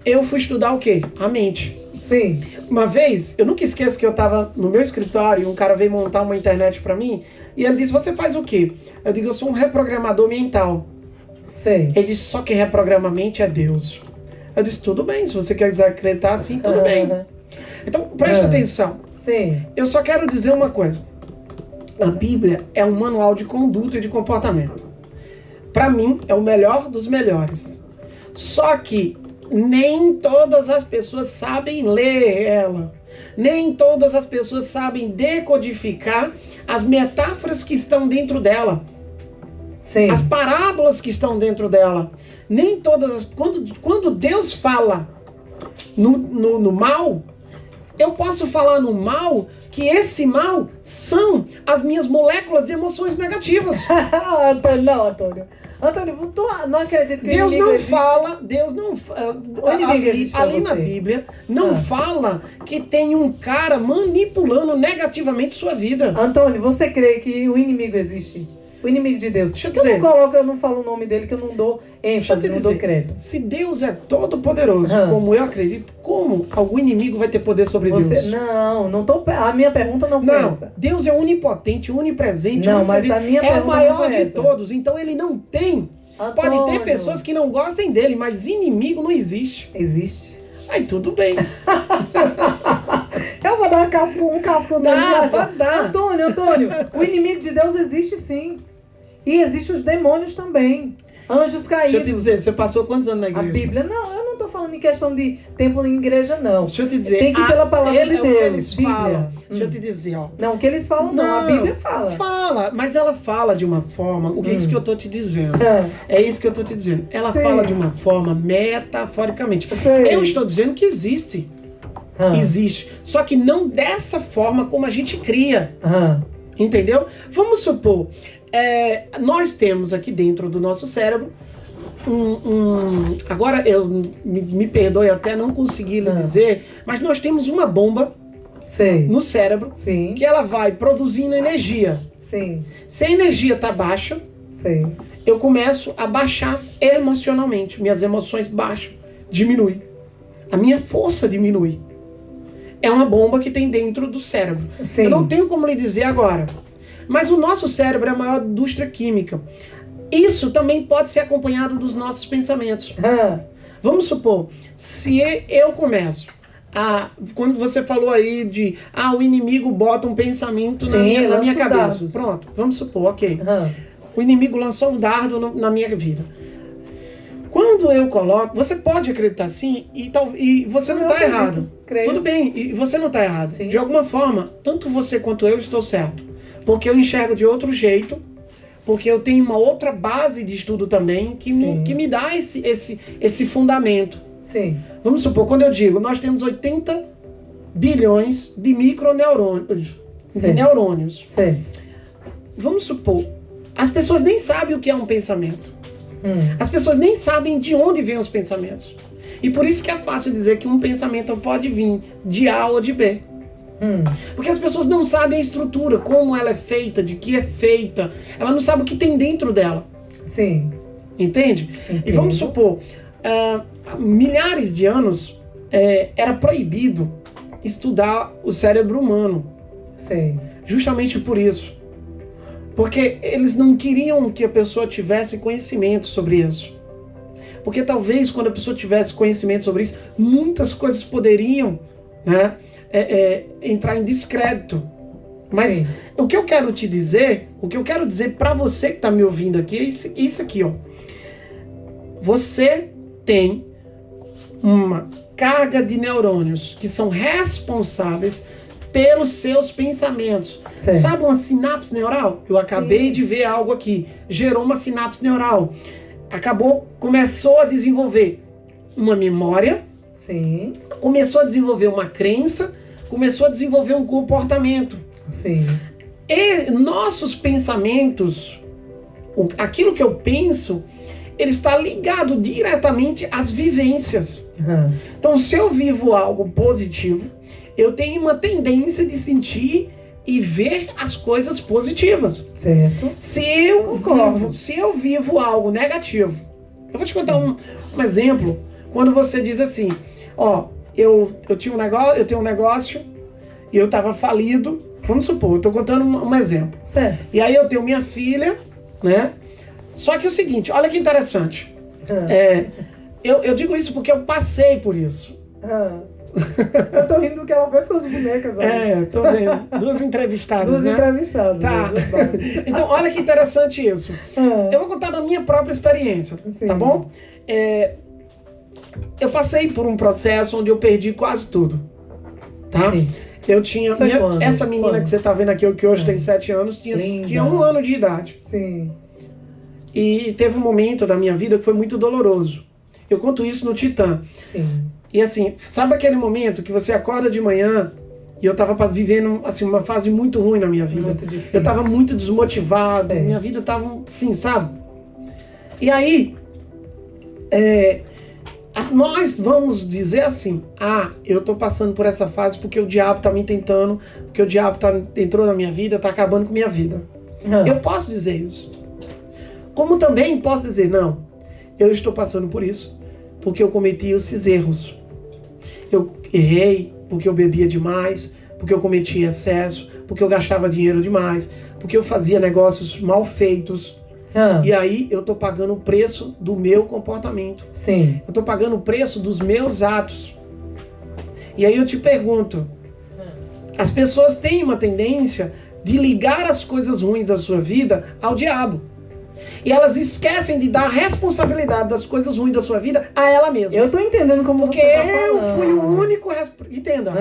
Eu fui estudar o quê? A mente. Sim. Uma vez, eu nunca esqueço que eu estava no meu escritório e um cara veio montar uma internet para mim e ele disse, você faz o quê? Eu digo, eu sou um reprogramador mental. Sei. Ele disse, só quem reprograma a mente é Deus. Eu disse, tudo bem, se você quiser acreditar assim, tudo bem. Então, presta atenção. Sim. Eu só quero dizer uma coisa. A Bíblia é um manual de conduta e de comportamento. Para mim, é o melhor dos melhores. Só que nem todas as pessoas sabem ler ela. Nem todas as pessoas sabem decodificar as metáforas que estão dentro dela. Sim. As parábolas que estão dentro dela. Nem todas. Quando Deus fala no mal, eu posso falar no mal que esse mal são as minhas moléculas de emoções negativas. Antônio, não, Antônio. Antônio, tu não acredita que Deus o inimigo não existe? fala, Deus não O inimigo existe pra ali na você. Bíblia não fala que tem um cara manipulando negativamente sua vida. Antônio, você crê que o inimigo existe? O inimigo de Deus. Deixa eu Que eu dizer. eu não falo o nome dele, que eu não dou Deixa eu ênfase, te não dizer, dou crédito. se Deus é todo poderoso, como eu acredito, como algum inimigo vai ter poder sobre Deus? Não tô. A minha pergunta não foi Não, essa. Deus é onipotente, onipresente, Não, mas onipresente, a minha é o pergunta maior não foi de essa. todos, então ele não tem. Pode ter Antônio, pessoas que não gostem dele, mas inimigo não existe. Existe. Aí tudo bem. Eu vou dar um casco nele. Pode dar. Antônio, o inimigo de Deus existe sim. E existem os demônios também. Anjos caídos. Deixa eu te dizer, você passou quantos anos na A igreja? Bíblia, não, eu não estou falando em questão de tempo em igreja, não. Deixa eu te dizer. Tem que ir pela palavra de o Deus. que eles Bíblia. falam. Deixa eu te dizer, ó. Não, o que eles falam não, a Bíblia fala. Fala, mas ela fala de uma forma, o que é isso que eu tô te dizendo. É isso que eu tô te dizendo. Ela Sim. fala de uma forma metaforicamente. Sei. Eu estou dizendo que existe. Existe. Só que não dessa forma como a gente cria. Entendeu? Vamos supor, nós temos aqui dentro do nosso cérebro agora me perdoe até não conseguir lhe dizer, mas nós temos uma bomba no cérebro Sim. que ela vai produzindo energia. Sim. Se a energia está baixa, Sim. eu começo a baixar emocionalmente. Minhas emoções baixam, diminui. A minha força diminui. É uma bomba que tem dentro do cérebro. Sim. Eu não tenho como lhe dizer agora. Mas o nosso cérebro é a maior indústria química. Isso também pode ser acompanhado dos nossos pensamentos. Vamos supor, se eu começo quando você falou aí de o inimigo bota um pensamento na minha cabeça. Dados. Pronto, vamos supor, ok. O inimigo lançou um dardo na minha vida. Quando eu coloco, você pode acreditar sim, e você não está errado. Creio. Tudo bem, e você não está errado. Sim. De alguma forma, tanto você quanto eu estou certo. Porque eu enxergo de outro jeito, porque eu tenho uma outra base de estudo também que me dá esse fundamento. Sim. Vamos supor, quando eu digo, nós temos 80 bilhões de microneurônios. De neurônios. Sim. Vamos supor, as pessoas nem sabem o que é um pensamento. As pessoas nem sabem de onde vêm os pensamentos. E por isso que é fácil dizer que um pensamento pode vir de A ou de B. Porque as pessoas não sabem a estrutura, como ela é feita, de que é feita. Ela não sabe o que tem dentro dela. Sim. Entende? E vamos supor, milhares de anos era proibido estudar o cérebro humano. Sim. Justamente por isso. Porque eles não queriam que a pessoa tivesse conhecimento sobre isso. Porque talvez quando a pessoa tivesse conhecimento sobre isso, muitas coisas poderiam, né, entrar em descrédito. Mas o que eu quero te dizer, o que eu quero dizer para você que está me ouvindo aqui, é isso aqui, ó. Você tem uma carga de neurônios que são responsáveis pelos seus pensamentos. Sabe uma sinapse neural? Eu acabei de ver algo aqui. Gerou uma sinapse neural. Começou a desenvolver uma memória. Sim. Começou a desenvolver uma crença. Começou a desenvolver um comportamento. Sim. E nossos pensamentos, aquilo que eu penso, ele está ligado diretamente às vivências. Então, se eu vivo algo positivo, eu tenho uma tendência de sentir e ver as coisas positivas. Certo. Se eu vivo algo negativo, eu vou te contar um exemplo. Quando você diz assim, eu tenho um negócio e eu estava falido. Vamos supor, eu estou contando um exemplo. Certo. E aí eu tenho minha filha, né? Só que é o seguinte, olha que interessante. Eu digo isso porque eu passei por isso. Eu tô rindo do que ela fez com as bonecas. Tô vendo. Duas entrevistadas, né? Duas entrevistadas. Tá. Então, olha que interessante isso. Eu vou contar da minha própria experiência, tá bom? Eu passei por um processo onde eu perdi quase tudo, tá? Sim. Eu tinha... essa menina que você tá vendo aqui, que hoje tem 7 anos, tinha 1 ano de idade. Sim. E teve um momento da minha vida que foi muito doloroso. Eu conto isso no Titã. Sim. E assim, sabe aquele momento que você acorda de manhã e eu tava vivendo assim, uma fase muito ruim na minha vida. Muito difícil. Eu tava muito desmotivado, Sim. minha vida tava assim, sabe? E aí, nós vamos dizer assim, eu tô passando por essa fase porque o diabo tá me tentando, porque o diabo entrou na minha vida, tá acabando com minha vida. Eu posso dizer isso. Como também posso dizer, não, eu estou passando por isso porque eu cometi esses erros. Eu errei porque eu bebia demais, porque eu cometia excesso, porque eu gastava dinheiro demais, porque eu fazia negócios mal feitos. E aí eu tô pagando o preço do meu comportamento. Sim. Eu tô pagando o preço dos meus atos. E aí eu te pergunto, as pessoas têm uma tendência de ligar as coisas ruins da sua vida ao diabo. E elas esquecem de dar a responsabilidade das coisas ruins da sua vida a ela mesma. Eu tô entendendo como Porque você tá eu falando. fui o único... Entenda.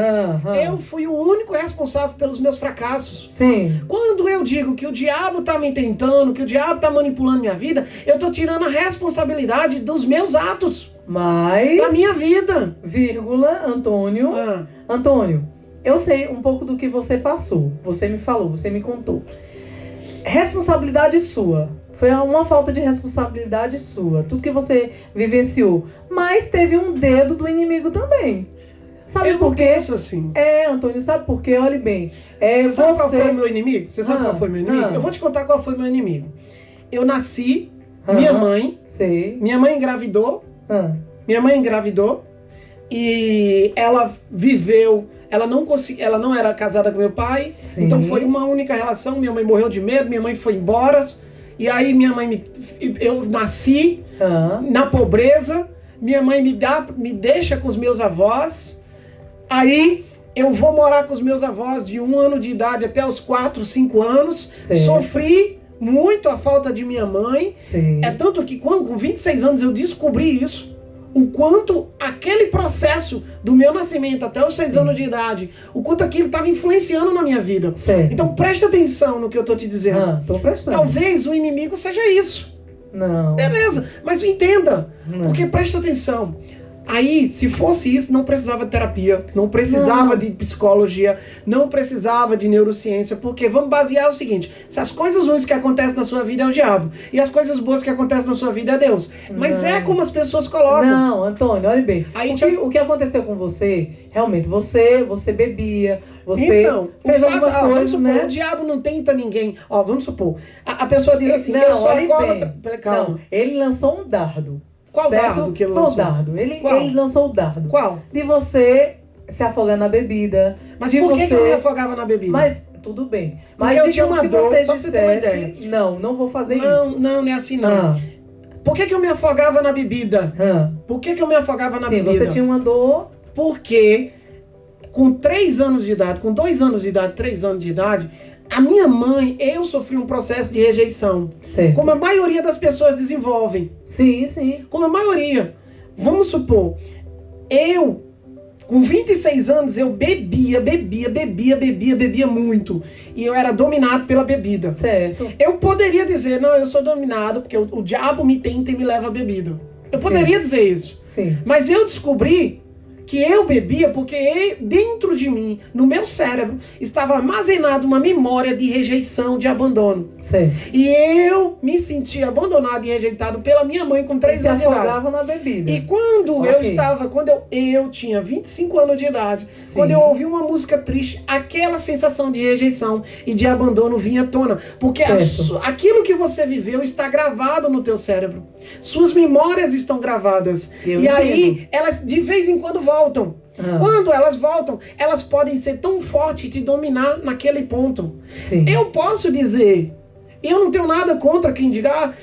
Eu fui o único responsável pelos meus fracassos. Sim. Quando eu digo que o diabo tá me tentando, que o diabo tá manipulando minha vida, eu tô tirando a responsabilidade dos meus atos, Mas... da minha vida. Vírgula, Antônio. Antônio, eu sei um pouco do que você passou. Você me falou, você me contou. Responsabilidade sua. Foi uma falta de responsabilidade sua. Tudo que você vivenciou. Mas teve um dedo do inimigo também. Sabe Eu por não quê? penso assim. Antônio, sabe por quê? Olhe bem. Você sabe qual foi o meu inimigo? Você sabe qual foi o meu inimigo? Ah. Eu vou te contar qual foi o meu inimigo. Eu nasci, minha mãe engravidou, minha mãe engravidou e ela viveu, ela não era casada com meu pai, Sim. então foi uma única relação, minha mãe morreu de medo, minha mãe foi embora, e aí minha mãe, eu nasci na pobreza, minha mãe me deixa com os meus avós, aí eu vou morar com os meus avós de 1 ano de idade até os 4, 5 anos, sofri muito a falta de minha mãe, é tanto que quando com 26 anos eu descobri isso, o quanto aquele processo do meu nascimento até os 6 anos de idade, o quanto aquilo estava influenciando na minha vida. Então presta atenção no que eu estou te dizendo. Tô prestando. Talvez o inimigo seja isso. Não. Beleza, mas entenda, porque presta atenção. Aí, se fosse isso, não precisava de terapia, não precisava de psicologia, não precisava de neurociência, porque vamos basear o seguinte, se as coisas ruins que acontecem na sua vida é o diabo, e as coisas boas que acontecem na sua vida é Deus. Mas é como as pessoas colocam. Não, Antônio, olha bem. Aí, o que aconteceu com você, realmente, você bebia, você então, fez algumas coisas, vamos supor, né? o diabo não tenta ninguém. Ó, vamos supor, a pessoa diz assim, Não, eu sou olha alcoólatra. bem. Calma. Não, ele lançou um dardo. Qual certo? dardo que ele lançou? Qual dardo? Ele Qual? lançou o dardo. Qual? De você se afogar na bebida. Mas de por que você... que eu me afogava na bebida? Mas, tudo bem. Porque Mas eu tinha digamos uma que dor, você só pra você ter uma dissesse, ideia. não vou fazer isso. Não é assim não. Por que que eu me afogava na bebida? Por que que eu me afogava na Sim, bebida? você tinha uma dor. Porque com 3 anos de idade, com 2 anos de idade, 3 anos de idade, a minha mãe, eu sofri um processo de rejeição. Certo. Como a maioria das pessoas desenvolvem. Sim. Como a maioria. Vamos supor, eu, com 26 anos, eu bebia muito. E eu era dominado pela bebida. Certo. Eu poderia dizer, não, eu sou dominado porque o diabo me tenta e me leva a bebida. Eu poderia dizer isso. Sim. Mas eu descobri que eu bebia porque dentro de mim, no meu cérebro, estava armazenada uma memória de rejeição, de abandono. Certo. E eu me sentia abandonado e rejeitado pela minha mãe com 3 anos de idade. Se afogava na bebida. E quando eu tinha 25 anos de idade, quando eu ouvi uma música triste, aquela sensação de rejeição e de abandono vinha à tona. Porque aquilo que você viveu está gravado no teu cérebro. Suas memórias estão gravadas. Aí, elas de vez em quando voltam. Quando elas voltam, elas podem ser tão fortes e te dominar naquele ponto. Sim. Eu posso dizer... Eu não tenho nada contra quem diga,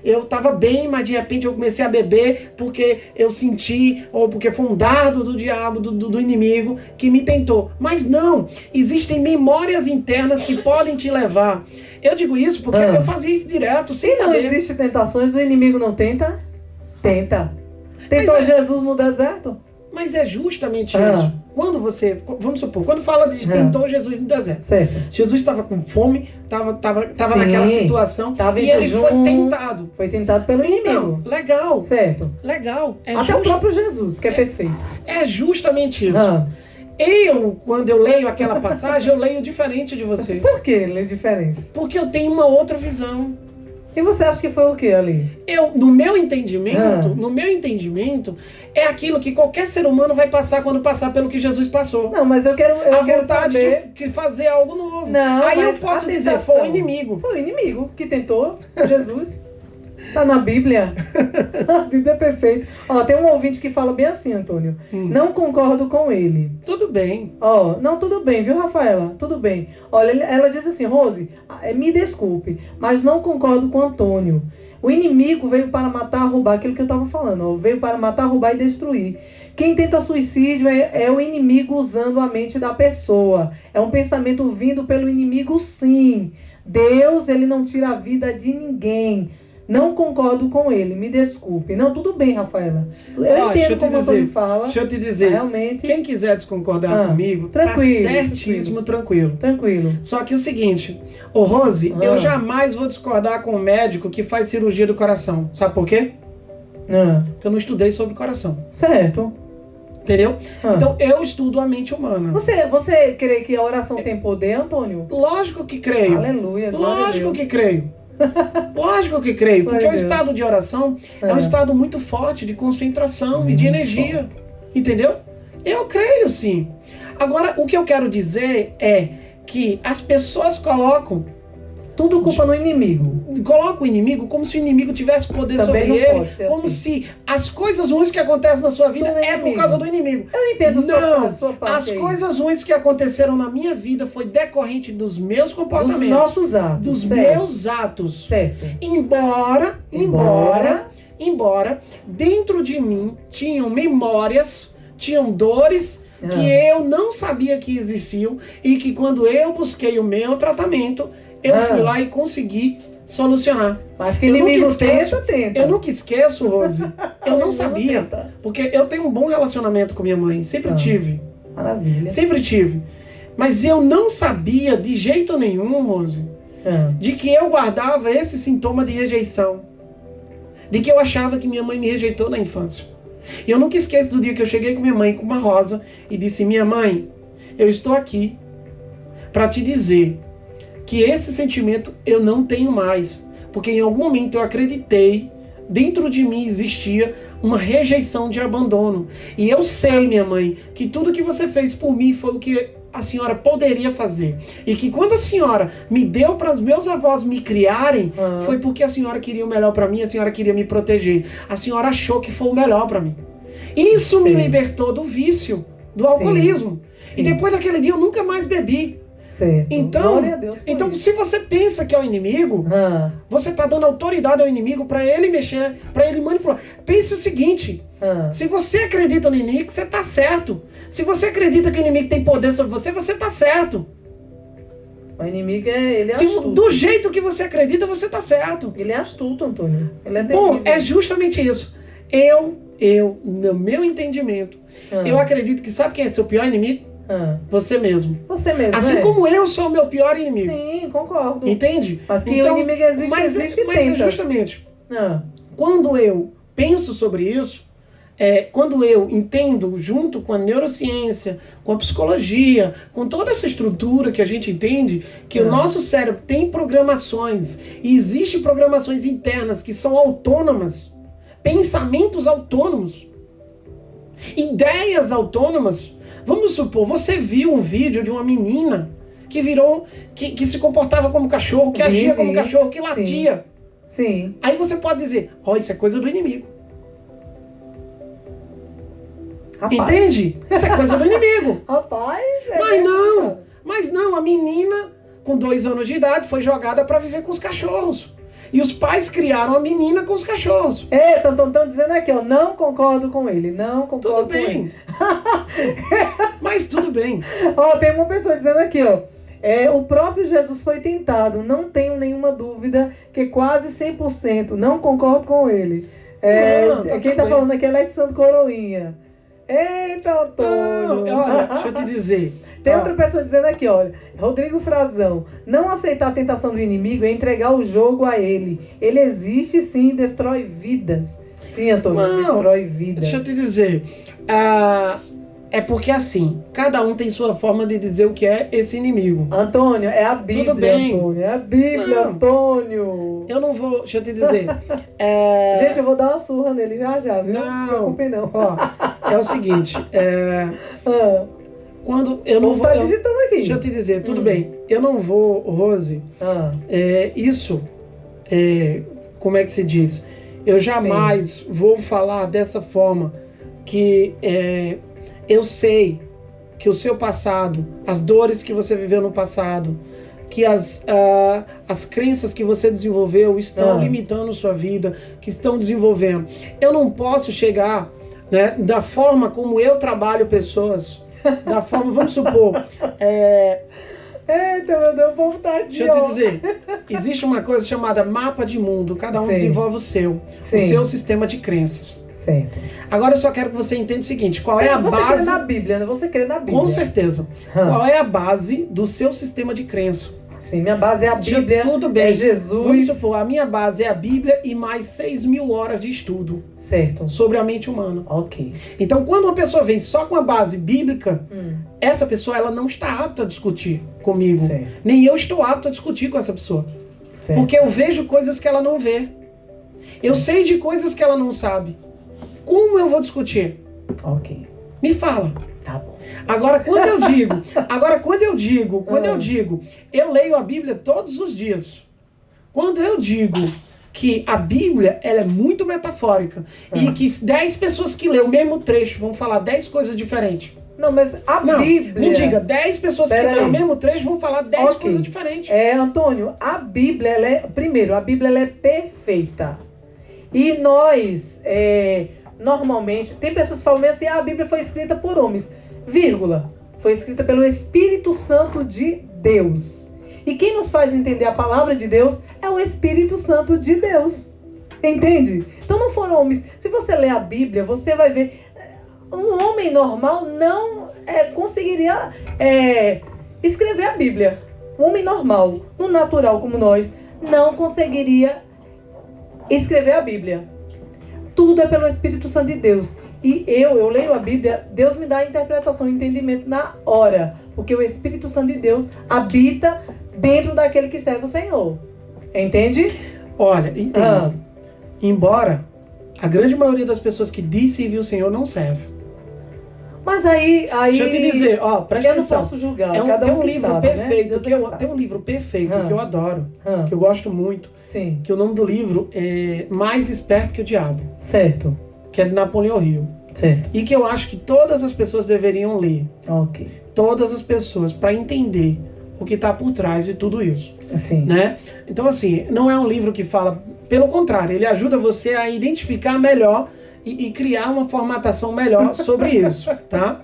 eu tava bem, mas de repente eu comecei a beber porque eu senti, ou porque foi um dardo do diabo, do inimigo, que me tentou. Mas não, existem memórias internas que podem te levar. Eu digo isso porque eu fazia isso direto, sem saber. Não existe tentações, o inimigo não tenta? Tenta. Tentou Jesus no deserto? Mas é justamente isso. Quando você, vamos supor, quando fala de tentou Jesus no deserto. Certo. Jesus estava com fome, estava naquela situação e ele foi tentado. Foi tentado pelo inimigo. Legal. Certo. Legal. Até o próprio Jesus, que é perfeito. É justamente isso. Quando eu leio aquela passagem, eu leio diferente de você. Por que lê diferente? Porque eu tenho uma outra visão. E você acha que foi o que ali? No meu entendimento, é aquilo que qualquer ser humano vai passar quando passar pelo que Jesus passou. Não, mas eu quero vontade saber... de fazer algo novo. Não, aí eu posso dizer, foi o inimigo. Foi o inimigo que tentou Jesus. Tá na Bíblia. A Bíblia é perfeita. Tem um ouvinte que fala bem assim, Antônio. Não concordo com ele. Tudo bem. Não, tudo bem, viu, Rafaela? Tudo bem. Olha, ela diz assim, Rose, me desculpe, mas não concordo com Antônio. O inimigo veio para matar, roubar, aquilo que eu estava falando. Veio para matar, roubar e destruir. Quem tenta suicídio é o inimigo usando a mente da pessoa. É um pensamento vindo pelo inimigo, sim. Deus, ele não tira a vida de ninguém. Não concordo com ele, me desculpe. Não, tudo bem, Rafaela. Eu entendo como o Antônio fala. Deixa eu te dizer, realmente, quem quiser desconcordar comigo, tranquilo, tá certíssimo, tranquilo. Só que o seguinte, ô Rose, eu jamais vou discordar com um médico que faz cirurgia do coração. Sabe por quê? Porque eu não estudei sobre coração. Certo. Entendeu? Então, eu estudo a mente humana. Você crê que a oração tem poder, Antônio? Lógico que creio. Aleluia. Lógico que creio. Lógico que creio. Porque o estado de oração é um estado muito forte de concentração e de energia. Entendeu? Eu creio, sim. Agora, o que eu quero dizer é que as pessoas colocam tudo culpa no inimigo. Coloca o inimigo como se o inimigo tivesse poder Também sobre ele, como assim. se as coisas ruins que acontecem na sua vida é por causa do inimigo. Eu entendo não, sua parte. As coisas ruins que aconteceram na minha vida foi decorrente dos meus comportamentos. Dos nossos atos. Dos meus atos. Certo. Embora dentro de mim tinham memórias, tinham dores que eu não sabia que existiam e que quando eu busquei o meu tratamento, eu fui lá e consegui solucionar. Mas que inimigo tenta. Eu nunca esqueço, Rose. Eu não sabia. Porque eu tenho um bom relacionamento com minha mãe. Sempre tive. Maravilha. Sempre tive. Mas eu não sabia de jeito nenhum, Rose, de que eu guardava esse sintoma de rejeição. De que eu achava que minha mãe me rejeitou na infância. E eu nunca esqueço do dia que eu cheguei com minha mãe com uma rosa e disse: minha mãe, eu estou aqui para te dizer que esse sentimento eu não tenho mais, porque em algum momento eu acreditei, dentro de mim existia uma rejeição de abandono. E eu sei, minha mãe, que tudo que você fez por mim foi o que a senhora poderia fazer. E que quando a senhora me deu para os meus avós me criarem, foi porque a senhora queria o melhor para mim, a senhora queria me proteger. A senhora achou que foi o melhor para mim. Isso me libertou do vício, do alcoolismo. E depois daquele dia eu nunca mais bebi. Certo. Então se você pensa que é o inimigo, você está dando autoridade ao inimigo para ele mexer, para ele manipular. Pense o seguinte, se você acredita no inimigo, você está certo. Se você acredita que o inimigo tem poder sobre você, você está certo. O inimigo ele é astuto. Do jeito que você acredita, você está certo. Ele é astuto, Antônio. Ele é terrível. Bom, é justamente isso. Eu, no meu entendimento, eu acredito que sabe quem é seu pior inimigo? Você mesmo. Você mesmo. Assim como eu sou o meu pior inimigo. Sim, concordo. Entende? Mas que o inimigo existe, mas é justamente quando eu penso sobre isso, quando eu entendo, junto com a neurociência, com a psicologia, com toda essa estrutura que a gente entende, que o nosso cérebro tem programações, e existem programações internas que são autônomas, pensamentos autônomos, ideias autônomas. Vamos supor, você viu um vídeo de uma menina que virou, que se comportava como cachorro, que agia como cachorro, que latia. Sim. Aí você pode dizer, isso é coisa do inimigo. Rapaz. Entende? Isso é coisa do inimigo. Rapaz, Mas não, a menina com 2 anos de idade foi jogada para viver com os cachorros. E os pais criaram a menina com os cachorros. Estão dizendo aqui, não concordo com ele. Não concordo com ele. Mas tudo bem. Tem uma pessoa dizendo aqui, o próprio Jesus foi tentado. Não tenho nenhuma dúvida que quase 100%. Não concordo com ele. Quem tá falando aqui é Alexandre Coroinha. Eita, Antônio. Olha, deixa eu te dizer. Tem outra pessoa dizendo aqui, olha, Rodrigo Frazão, não aceitar a tentação do inimigo é entregar o jogo a ele. Ele existe sim e destrói vidas. Sim, Antônio, destrói vidas. Deixa eu te dizer, é porque assim, cada um tem sua forma de dizer o que é esse inimigo. Antônio, é a Bíblia. Tudo bem. Antônio, é a Bíblia, Antônio. Eu não vou, deixa eu te dizer. Gente, eu vou dar uma surra nele já, viu? Não se preocupe, não. É o seguinte, quando eu não vou... Tá digitando aqui. Deixa eu te dizer, tudo bem. Eu não vou, Rose, como é que se diz? Eu jamais vou falar dessa forma que eu sei que o seu passado, as dores que você viveu no passado, que as crenças que você desenvolveu estão limitando sua vida, que estão desenvolvendo. Eu não posso chegar né? Da forma como eu trabalho pessoas, da forma, vamos supor, Eita, meu Deus, o povo tá aqui, deixa eu te dizer, existe uma coisa chamada mapa de mundo, cada um Sim. desenvolve o seu sistema de crenças. Certo. Agora eu só quero que você entenda o seguinte, qual é a Você base... crê na Bíblia, né? Você crê na Bíblia. Com certeza. Qual é a base do seu sistema de crença? Sim, minha base é a Bíblia, Tudo bem. é Jesus. Vamos supor, a minha base é a Bíblia e mais 6.000 horas de estudo Certo. sobre a mente humana. Ok. Então, quando uma pessoa vem só com a base bíblica, essa pessoa ela não está apta a discutir comigo. Certo. Nem eu estou apto a discutir com essa pessoa. Certo. Porque eu vejo coisas que ela não vê. Eu sei de coisas que ela não sabe. Como eu vou discutir? Ok. Me fala. Tá bom. Agora, quando eu digo, eu leio a Bíblia todos os dias. Quando eu digo que a Bíblia ela é muito metafórica e que 10 pessoas que lêem o mesmo trecho vão falar 10 coisas diferentes. Não, mas a Bíblia... Me diga, 10 pessoas que leem o mesmo trecho vão falar 10 coisas diferentes. Antônio, a Bíblia, primeiro, a Bíblia ela é perfeita. E nós, normalmente, tem pessoas que falam assim, a Bíblia foi escrita por homens, vírgula, foi escrita pelo Espírito Santo de Deus. E quem nos faz entender a palavra de Deus é o Espírito Santo de Deus. Entende? Então não foram homens. Se você ler a Bíblia, você vai ver, um homem normal não conseguiria escrever a Bíblia. Um homem normal, no natural como nós, não conseguiria escrever a Bíblia. Tudo é pelo Espírito Santo de Deus. E eu leio a Bíblia, Deus me dá a interpretação e entendimento na hora. Porque o Espírito Santo de Deus habita dentro daquele que serve o Senhor. Entende? Olha, entendo. Embora a grande maioria das pessoas que diz servir o Senhor não serve. Mas aí... Deixa eu te dizer, presta atenção. Eu não posso julgar. Tem um livro sabe, perfeito, né? tem um livro perfeito que eu adoro, que eu gosto muito. Sim. Que o nome do livro é Mais Esperto que o Diabo. Certo. Que é de Napoleão Hill. Certo. E que eu acho que todas as pessoas deveriam ler. Ok. Todas as pessoas, para entender o que está por trás de tudo isso. Assim. Né? Então, assim, não é um livro que fala... Pelo contrário, ele ajuda você a identificar melhor e criar uma formatação melhor sobre isso, tá?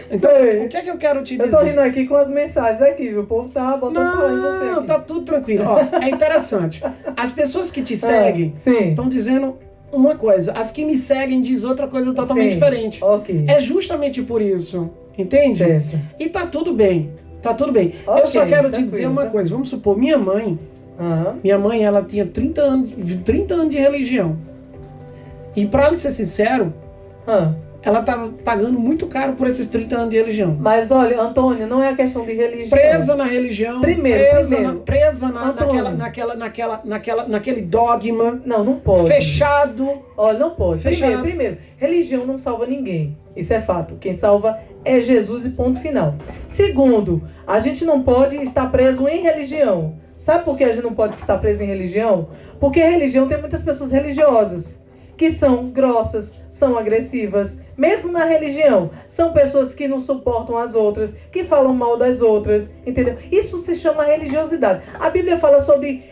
Então, o que é que eu quero te dizer? Eu tô rindo aqui com as mensagens aqui, viu? O povo tá botando pra em você aqui. Não, tá tudo tranquilo. É interessante. As pessoas que te seguem estão dizendo uma coisa. As que me seguem dizem outra coisa totalmente diferente. Ok. É justamente por isso. Entende? Certo. E tá tudo bem. Tá tudo bem. Ok, eu só quero te dizer uma coisa. Vamos supor, minha mãe, ela tinha 30 anos de religião. E pra ela ser sincero, ela estava pagando muito caro por esses 30 anos de religião. Mas olha, Antônio, não é a questão de religião. Presa na religião, presa naquele dogma. Não pode. Fechado. Olha, não pode. Fechado. Primeiro, religião não salva ninguém. Isso é fato. Quem salva é Jesus e ponto final. Segundo, a gente não pode estar preso em religião. Sabe por que a gente não pode estar preso em religião? Porque a religião tem muitas pessoas religiosas que são grossas, são agressivas, mesmo na religião. São pessoas que não suportam as outras, que falam mal das outras, entendeu? Isso se chama religiosidade. A Bíblia fala sobre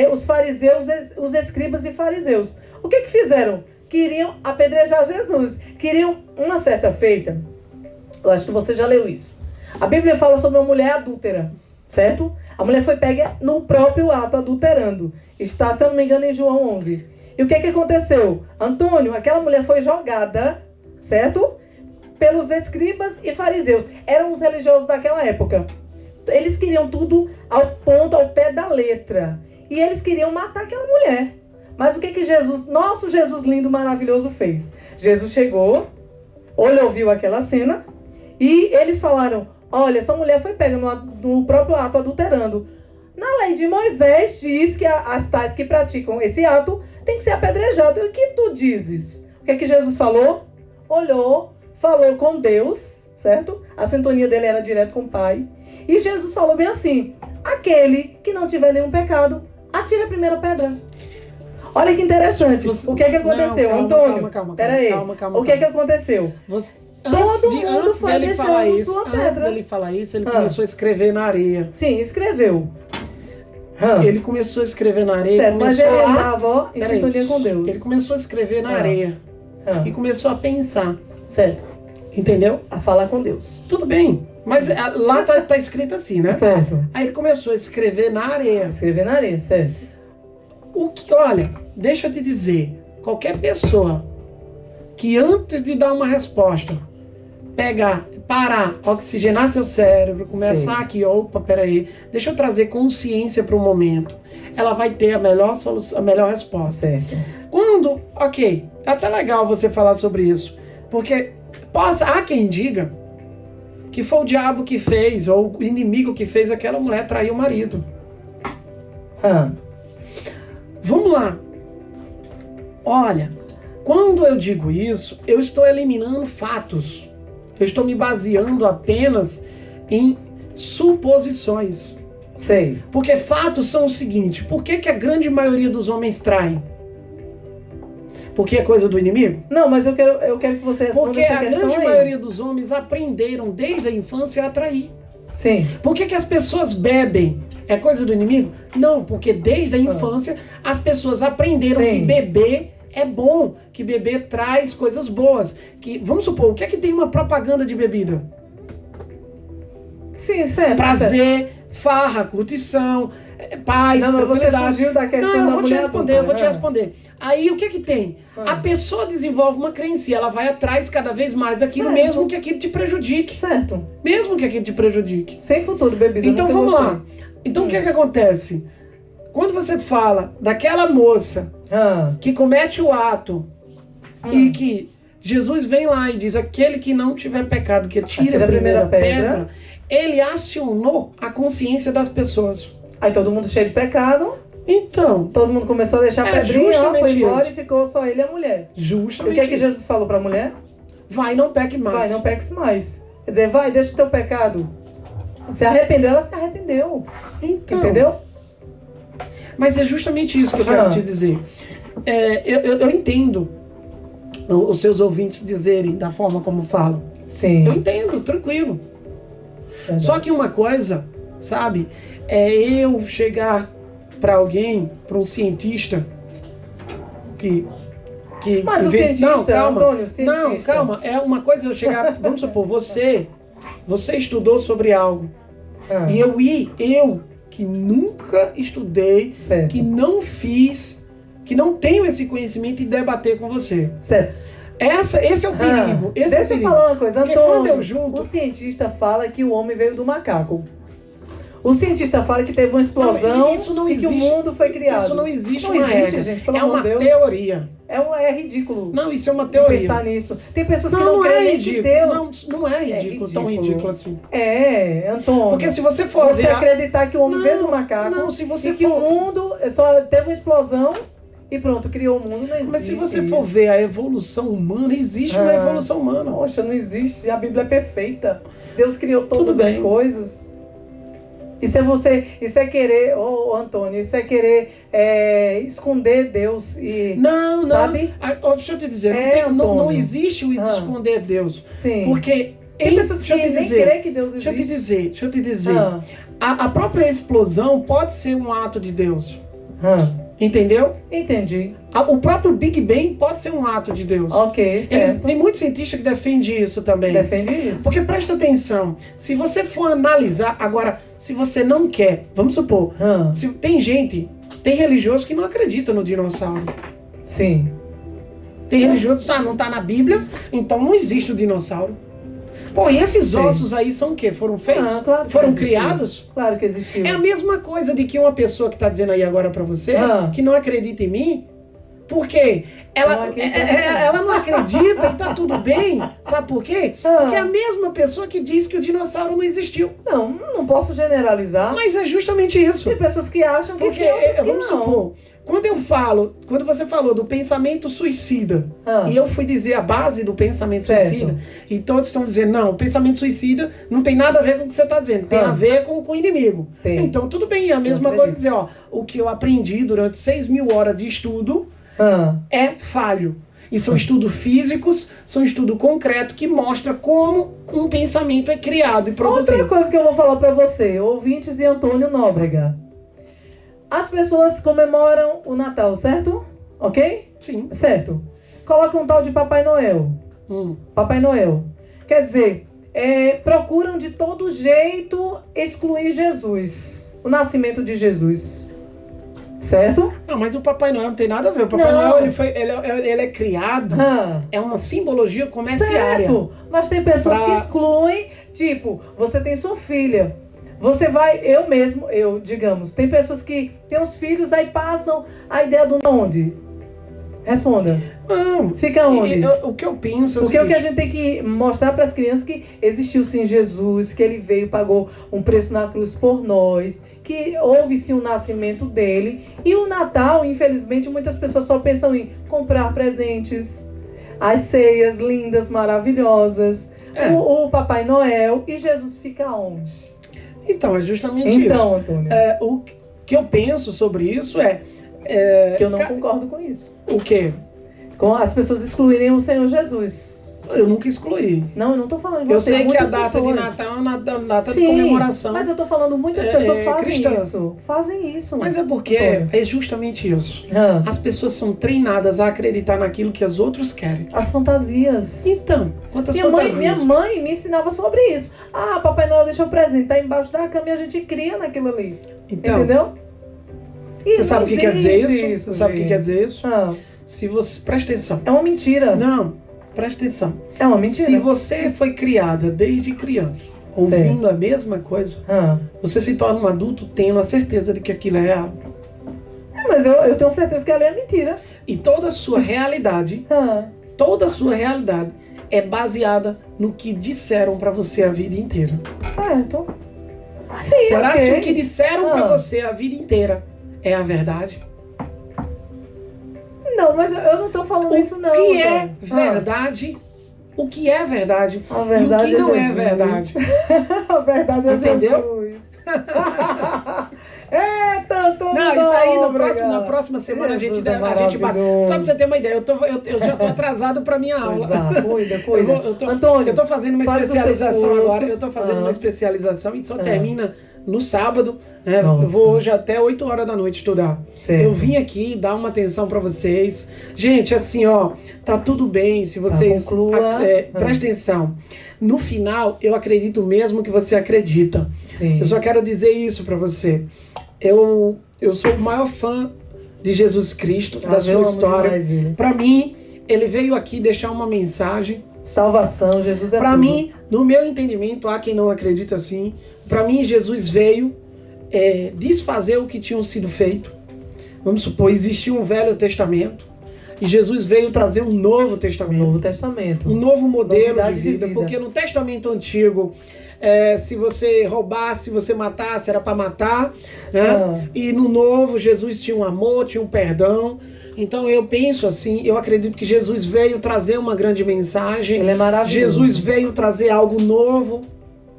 os fariseus, os escribas e fariseus. O que fizeram? Queriam apedrejar Jesus. Queriam uma certa feita. Eu acho que você já leu isso. A Bíblia fala sobre uma mulher adúltera, certo? A mulher foi pega no próprio ato adulterando. Está, se eu não me engano, em João 11. E o que aconteceu? Antônio, aquela mulher foi jogada, certo? Pelos escribas e fariseus. Eram os religiosos daquela época. Eles queriam tudo ao ponto, ao pé da letra. E eles queriam matar aquela mulher. Mas o que Jesus, nosso Jesus lindo, maravilhoso, fez? Jesus chegou, viu aquela cena, e eles falaram, olha, essa mulher foi pega no próprio ato adulterando. Na lei de Moisés diz que as tais que praticam esse ato tem que ser apedrejado. E o que tu dizes? O que Jesus falou? Olhou, falou com Deus, certo? A sintonia dele era direto com o Pai. E Jesus falou bem assim, aquele que não tiver nenhum pecado, atire a primeira pedra. Olha que interessante. O que aconteceu, não, Antônio? Calma. Peraí. O que aconteceu? Antes dele falar isso, ele começou a escrever na areia. Sim, escreveu. Ele começou a escrever na areia. Certo, mas ele estava em sintonia com Deus. Ele começou a escrever na areia. E começou a pensar. Certo. Entendeu? A falar com Deus. Tudo bem. Mas lá tá escrito assim, né? Certo. Aí ele começou a escrever na areia. Escrever na areia, certo. Olha, deixa eu te dizer. Qualquer pessoa que antes de dar uma resposta, parar, oxigenar seu cérebro, começar Sim. aqui, opa, peraí, deixa eu trazer consciência para o momento. Ela vai ter a melhor solução, a melhor resposta. Certo. Ok, é até legal você falar sobre isso, porque há quem diga que foi o diabo que fez, ou o inimigo que fez aquela mulher trair o marido. Vamos lá. Olha, quando eu digo isso, eu estou eliminando fatos. Eu estou me baseando apenas em suposições. Sei. Porque fatos são o seguinte: por que a grande maioria dos homens traem? Porque é coisa do inimigo? Não, mas eu quero que você responda Porque essa a questão grande aí. maioria dos homens aprenderam desde a infância a trair. Sim. Por que as pessoas bebem? É coisa do inimigo? Não, porque desde a infância as pessoas aprenderam Sim. que beber é bom, que beber traz coisas boas. Vamos supor, o que é que tem uma propaganda de bebida? Sim, certo. Prazer, farra, curtição, paz, Não, mas você tranquilidade. fugiu da questão Não, eu da vou te mulher responder, adulta, eu vou te né? responder. Aí o que é que tem? A pessoa desenvolve uma crença e ela vai atrás cada vez mais daquilo, Certo. mesmo que aquilo te prejudique. Certo. Mesmo que aquilo te prejudique. Sem futuro, bebida. Então nunca vamos gostei. lá. Então o que é que acontece? Quando você fala daquela moça que comete o ato e que Jesus vem lá e diz: aquele que não tiver pecado, que tira a primeira pedra, ele acionou a consciência das pessoas. Aí todo mundo cheio de pecado, Então, todo mundo começou a deixar É pedrinha, ó, justamente foi embora isso. e ficou só ele e a mulher. E o justamente que é que isso. Jesus falou pra mulher? Vai, não peque mais. Vai, não peques mais. Quer dizer, vai, deixa o teu pecado. Se arrependeu, ela se arrependeu. Então, Entendeu? Mas é justamente isso que eu quero te dizer. Eu entendo os seus ouvintes dizerem da forma como falam. Sim. Eu entendo, tranquilo. Verdade. Só que uma coisa, sabe, é eu chegar para alguém, para um cientista que Mas o cientista, não, calma. Antônio, o cientista. Não, calma. É uma coisa eu chegar, vamos supor, você estudou sobre algo e eu que nunca estudei, Certo. que não fiz, que não tenho esse conhecimento e debater com você. Certo. Esse é o perigo. Esse é o Deixa eu perigo. falar uma coisa, Porque Antônio. quando eu junto, O cientista fala que o homem veio do macaco. O cientista fala que teve uma explosão Não, isso não e que o existe. mundo foi criado. Isso não existe Não uma existe, regra. gente, pelo É amor uma de Deus. teoria. É ridículo Não, isso é uma pensar teoria. nisso. Tem pessoas que Não, não não é creem nem que ridículo. Deus... Não é ridículo, tão ridículo. ridículo assim. Antônio. Porque se você for Você ver... acreditar que o homem Não, veio do macaco não, se você e que for- o mundo só teve uma explosão e pronto, criou o mundo, não existe. Mas se você for ver a evolução humana, existe uma evolução humana. Poxa, não existe. A Bíblia é perfeita. Deus criou Tudo todas as bem. coisas. Isso é querer, Antônio, isso é querer esconder Deus e... Não. Sabe? Deixa eu te dizer, É, não Antônio. existe o esconder Deus. Sim. Porque... Tem pessoas deixa que eu te nem dizer, creem que Deus existe. deixa eu te dizer. A própria explosão pode ser um ato de Deus. Entendeu? Entendi. O próprio Big Bang pode ser um ato de Deus. Ok, certo. Tem muitos cientistas que defendem isso também. Defende isso. Porque presta atenção, se você for analisar, agora, se você não quer, vamos supor, se tem religiosos que não acreditam no dinossauro. Sim. Tem religiosos que não está na Bíblia, então não existe o dinossauro. Pô, e esses Sim. ossos aí são o quê? Foram feitos? Claro que Foram existiu. criados? Claro que existiu. É a mesma coisa de que uma pessoa que está dizendo aí agora pra você, que não acredita em mim, porque ela não acredita e tá tudo bem. Sabe por quê? Porque é a mesma pessoa que diz que o dinossauro não existiu. Não posso generalizar. Mas é justamente isso. Tem pessoas que acham que Porque, sim, outras que vamos não. supor, quando você falou do pensamento suicida, e eu fui dizer a base do pensamento Certo. suicida, e todos estão dizendo, não, o pensamento suicida não tem nada a ver com o que você está dizendo, tem a ver com o inimigo. Tem. Então, tudo bem, é a mesma Eu coisa acredito. dizer, o que eu aprendi durante 6.000 horas de estudo é falho. E são estudos físicos, são estudo concreto que mostra como um pensamento é criado e produzido. Outra coisa que eu vou falar pra você, ouvintes e Antônio Nóbrega. As pessoas comemoram o Natal, certo? Ok? Sim. Certo. Colocam um tal de Papai Noel. Papai Noel. Quer dizer, procuram de todo jeito excluir Jesus, o nascimento de Jesus. Certo? Não, mas o Papai Noel não tem nada a ver. O Papai Noel ele é criado, é uma simbologia comerciária. Certo, mas tem pessoas que excluem, tipo, você tem sua filha. Você vai, digamos, tem pessoas que têm os filhos, aí passam a ideia do onde? Responda. Não. Fica onde? O que eu penso é Porque o que a gente tem que mostrar para as crianças que existiu sim Jesus, que ele veio, pagou um preço na cruz por nós, que houve sim o nascimento dele. E o Natal, infelizmente, muitas pessoas só pensam em comprar presentes, as ceias lindas, maravilhosas, o Papai Noel, e Jesus fica onde? Então, é justamente isso. Então, Antônio. O que eu penso sobre isso que eu não concordo com isso. O quê? Com as pessoas excluírem o Senhor Jesus. Eu nunca excluí. Não, eu não estou falando de Eu você. sei que a data de Natal é uma data de comemoração. Mas eu estou falando, muitas pessoas fazem cristã. isso. Fazem isso. Mas é porque é justamente isso. As pessoas são treinadas a acreditar naquilo que as outros querem. As fantasias. Então, quantas fantasias? Minha mãe me ensinava sobre isso. Papai Noel deixou o presente, tá embaixo da cama e a gente cria naquilo ali. Então, entendeu? Você sabe o que quer dizer isso? Você sabe o que quer dizer isso? Se você presta atenção. É uma mentira. Não, presta atenção. É uma mentira. Se você foi criada desde criança, ouvindo a mesma coisa, você se torna um adulto tendo a certeza de que aquilo é real. Mas eu tenho certeza que ela é mentira. E toda a sua realidade, é baseada no que disseram pra você a vida inteira. Certo. Sim, será que o que disseram pra você a vida inteira é a verdade? Não, mas eu não tô falando isso não. O que é verdade? O que é verdade? A verdade e o que não é verdade? A verdade é entendeu? Jesus. Eita, não, isso aí na próxima semana Jesus a gente bate. Só pra você ter uma ideia, eu já tô atrasado pra minha aula. Cuida. Antônio, eu tô fazendo uma especialização agora. Eu tô fazendo uma especialização e só termina no sábado, né? Eu vou hoje até 8 horas da noite estudar. Certo. Eu vim aqui dar uma atenção pra vocês. Gente, assim, tá tudo bem se vocês... presta atenção. No final, eu acredito mesmo que você acredita. Sim. Eu só quero dizer isso pra você. Eu sou o maior fã de Jesus Cristo, da sua história. Pra mim, ele veio aqui deixar uma mensagem. Salvação, Jesus é pra mim, no meu entendimento, há quem não acredita assim. Pra mim, Jesus veio desfazer o que tinha sido feito. Vamos supor, existia um Velho Testamento e Jesus veio trazer um Novo Testamento. Um novo modelo de vida. Porque no Testamento Antigo, se você roubasse, se você matasse, era para matar, né? E no Novo, Jesus tinha um amor, tinha um perdão. Então eu penso assim, eu acredito que Jesus veio trazer uma grande mensagem. Ele é maravilhoso. Jesus veio trazer algo novo,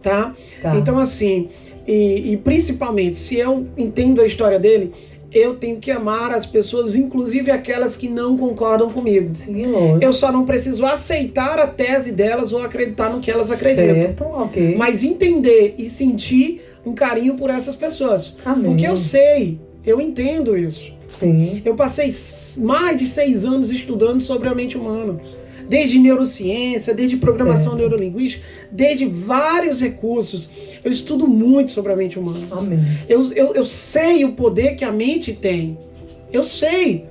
tá? Então assim, e principalmente, se eu entendo a história dele, eu tenho que amar as pessoas, inclusive aquelas que não concordam comigo. Sim, lógico. Eu só não preciso aceitar a tese delas ou acreditar no que elas acreditam. Certo, ok. Mas entender e sentir um carinho por essas pessoas. Amém. Porque eu entendo isso. Sim. Eu passei mais de 6 anos estudando sobre a mente humana. Desde neurociência, desde programação neurolinguística, desde vários recursos. Eu estudo muito sobre a mente humana. Amém. Eu sei o poder que a mente tem. Eu sei.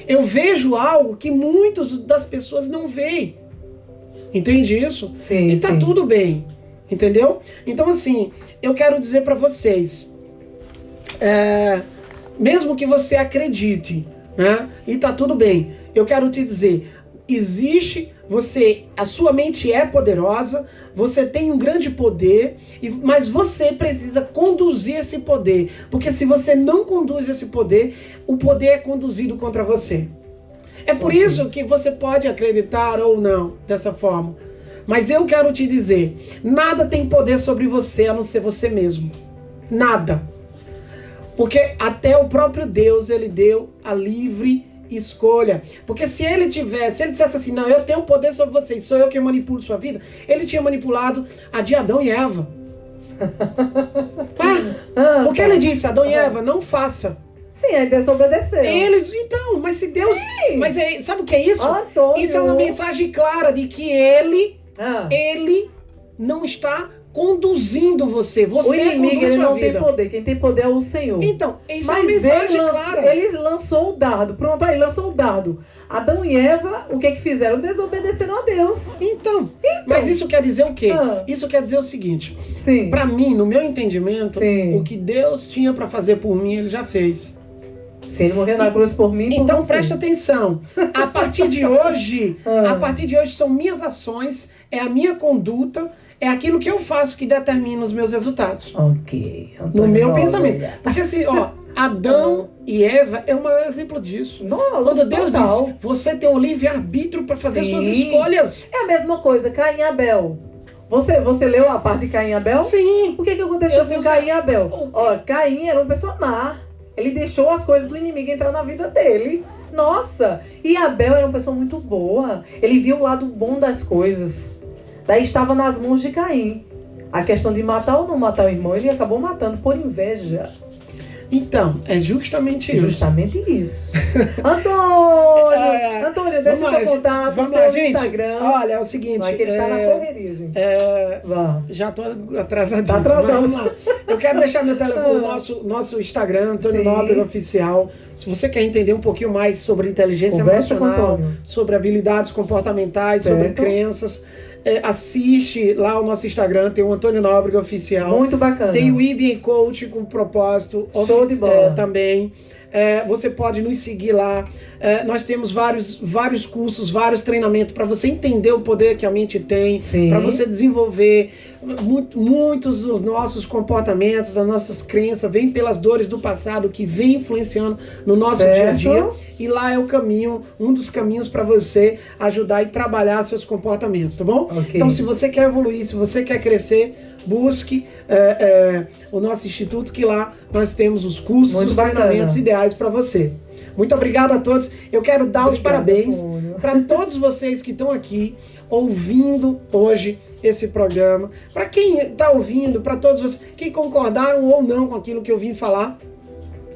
Eu vejo algo que muitas das pessoas não veem. Entende isso? Sim, e tá tudo bem. Entendeu? Então, assim, eu quero dizer para vocês... mesmo que você acredite, né? E tá tudo bem. Eu quero te dizer... a sua mente é poderosa, você tem um grande poder, mas você precisa conduzir esse poder, porque se você não conduz esse poder, o poder é conduzido contra você. É por isso que você pode acreditar ou não dessa forma, mas eu quero te dizer, nada tem poder sobre você a não ser você mesmo. Nada. Porque até o próprio Deus, ele deu a livre escolha. Porque se ele dissesse assim, não, eu tenho poder sobre vocês, sou eu que manipulo sua vida, ele tinha manipulado a de Adão e Eva. Porque ele disse, Adão e Eva, não faça. Sim, aí desobedeceu. Eles, então, mas se Deus... Sim. Mas sabe o que é isso? Antônio. Isso é uma mensagem clara de que ele Ah. não está conduzindo você. O Você inimigo, conduz ele sua não vida. tem poder. Quem tem poder é o Senhor. Então, isso é Mas uma mensagem clara. ele lançou o dardo. Pronto, aí lançou o dardo. Adão e Eva, o que fizeram? Desobedeceram a Deus. Então, mas isso quer dizer o quê? Ah. Isso quer dizer o seguinte. Sim. Para mim, no meu entendimento, Sim. o que Deus tinha para fazer por mim, ele já fez. Se ele morreu na cruz por mim, Então por você. presta atenção. A partir de hoje, são minhas ações, é a minha conduta, é aquilo que eu faço que determina os meus resultados. Ok. No Antônio meu Nobre. pensamento. Porque assim, ó, Adão e Eva é um exemplo disso. Não, Quando Deus total. diz, você tem o livre-arbítrio para fazer Sim. suas escolhas. É a mesma coisa, Caim e Abel. Você leu a parte de Caim e Abel? Sim. O que aconteceu Eu com tenho Caim e Abel? O- Ó, Caim era uma pessoa má. Ele deixou as coisas do inimigo entrar na vida dele. Nossa! E Abel era uma pessoa muito boa. Ele viu o lado bom das coisas. Daí estava nas mãos de Caim. A questão de matar ou não matar o irmão, ele acabou matando por inveja. Então, é justamente isso. Justamente isso. Antônio! Antônio, deixa Vamos lá, seu contato, vamos seu lá, gente. Instagram. Olha, é o seguinte. Vai que ele tá na correria, gente. Vá. Já tô atrasadíssimo. Tá atrasado. Mas vamos lá. Eu quero deixar meu telefone, nosso Instagram, Antônio Sim. Nobre Oficial. Se você quer entender um pouquinho mais sobre inteligência Conversa com o emocional, Antônio. sobre habilidades comportamentais, sobre Certo. crenças, assiste lá o nosso Instagram, tem o Antônio Nobre Oficial. Muito bacana. Tem o IBA Coach com propósito Show de bola. também. Você pode nos seguir lá. Nós temos vários cursos, vários treinamentos para você entender o poder que a mente tem, Sim. para você desenvolver. Muitos dos nossos comportamentos, das nossas crenças, vêm pelas dores do passado que vem influenciando no nosso dia a dia. E lá é o caminho, um dos caminhos para você ajudar e trabalhar seus comportamentos, tá bom? Ok. Então, se você quer evoluir, se você quer crescer, busque o nosso instituto, que lá nós temos os cursos, Muito os bacana. treinamentos ideais para você. Muito obrigado a todos. Eu quero dar os Obrigada, parabéns Antônio. para todos vocês que estão aqui ouvindo hoje esse programa. Para quem está ouvindo, para todos vocês que concordaram ou não com aquilo que eu vim falar.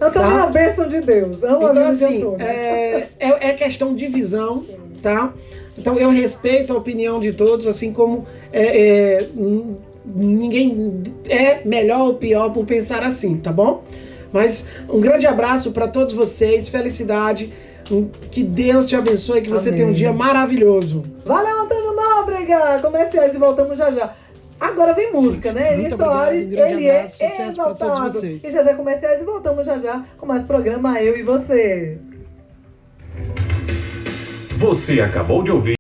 Antônio Tá? é a bênção de Deus. Amo a Então, vida de assim, Antônio. é questão de visão, tá? Então, eu respeito a opinião de todos, assim como ninguém é melhor ou pior por pensar assim, tá bom? Mas um grande abraço para todos vocês, felicidade, que Deus te abençoe, que você Amém. tenha um dia maravilhoso. Valeu, Antônio Nóbrega! Comerciais e voltamos já já. Agora vem música, né? Muito Eli obrigado, Soares, um grande ele abraço, é sucesso pra todos exaltado. vocês. E já já comerciais e voltamos já já com mais programa Eu e Você. Você acabou de ouvir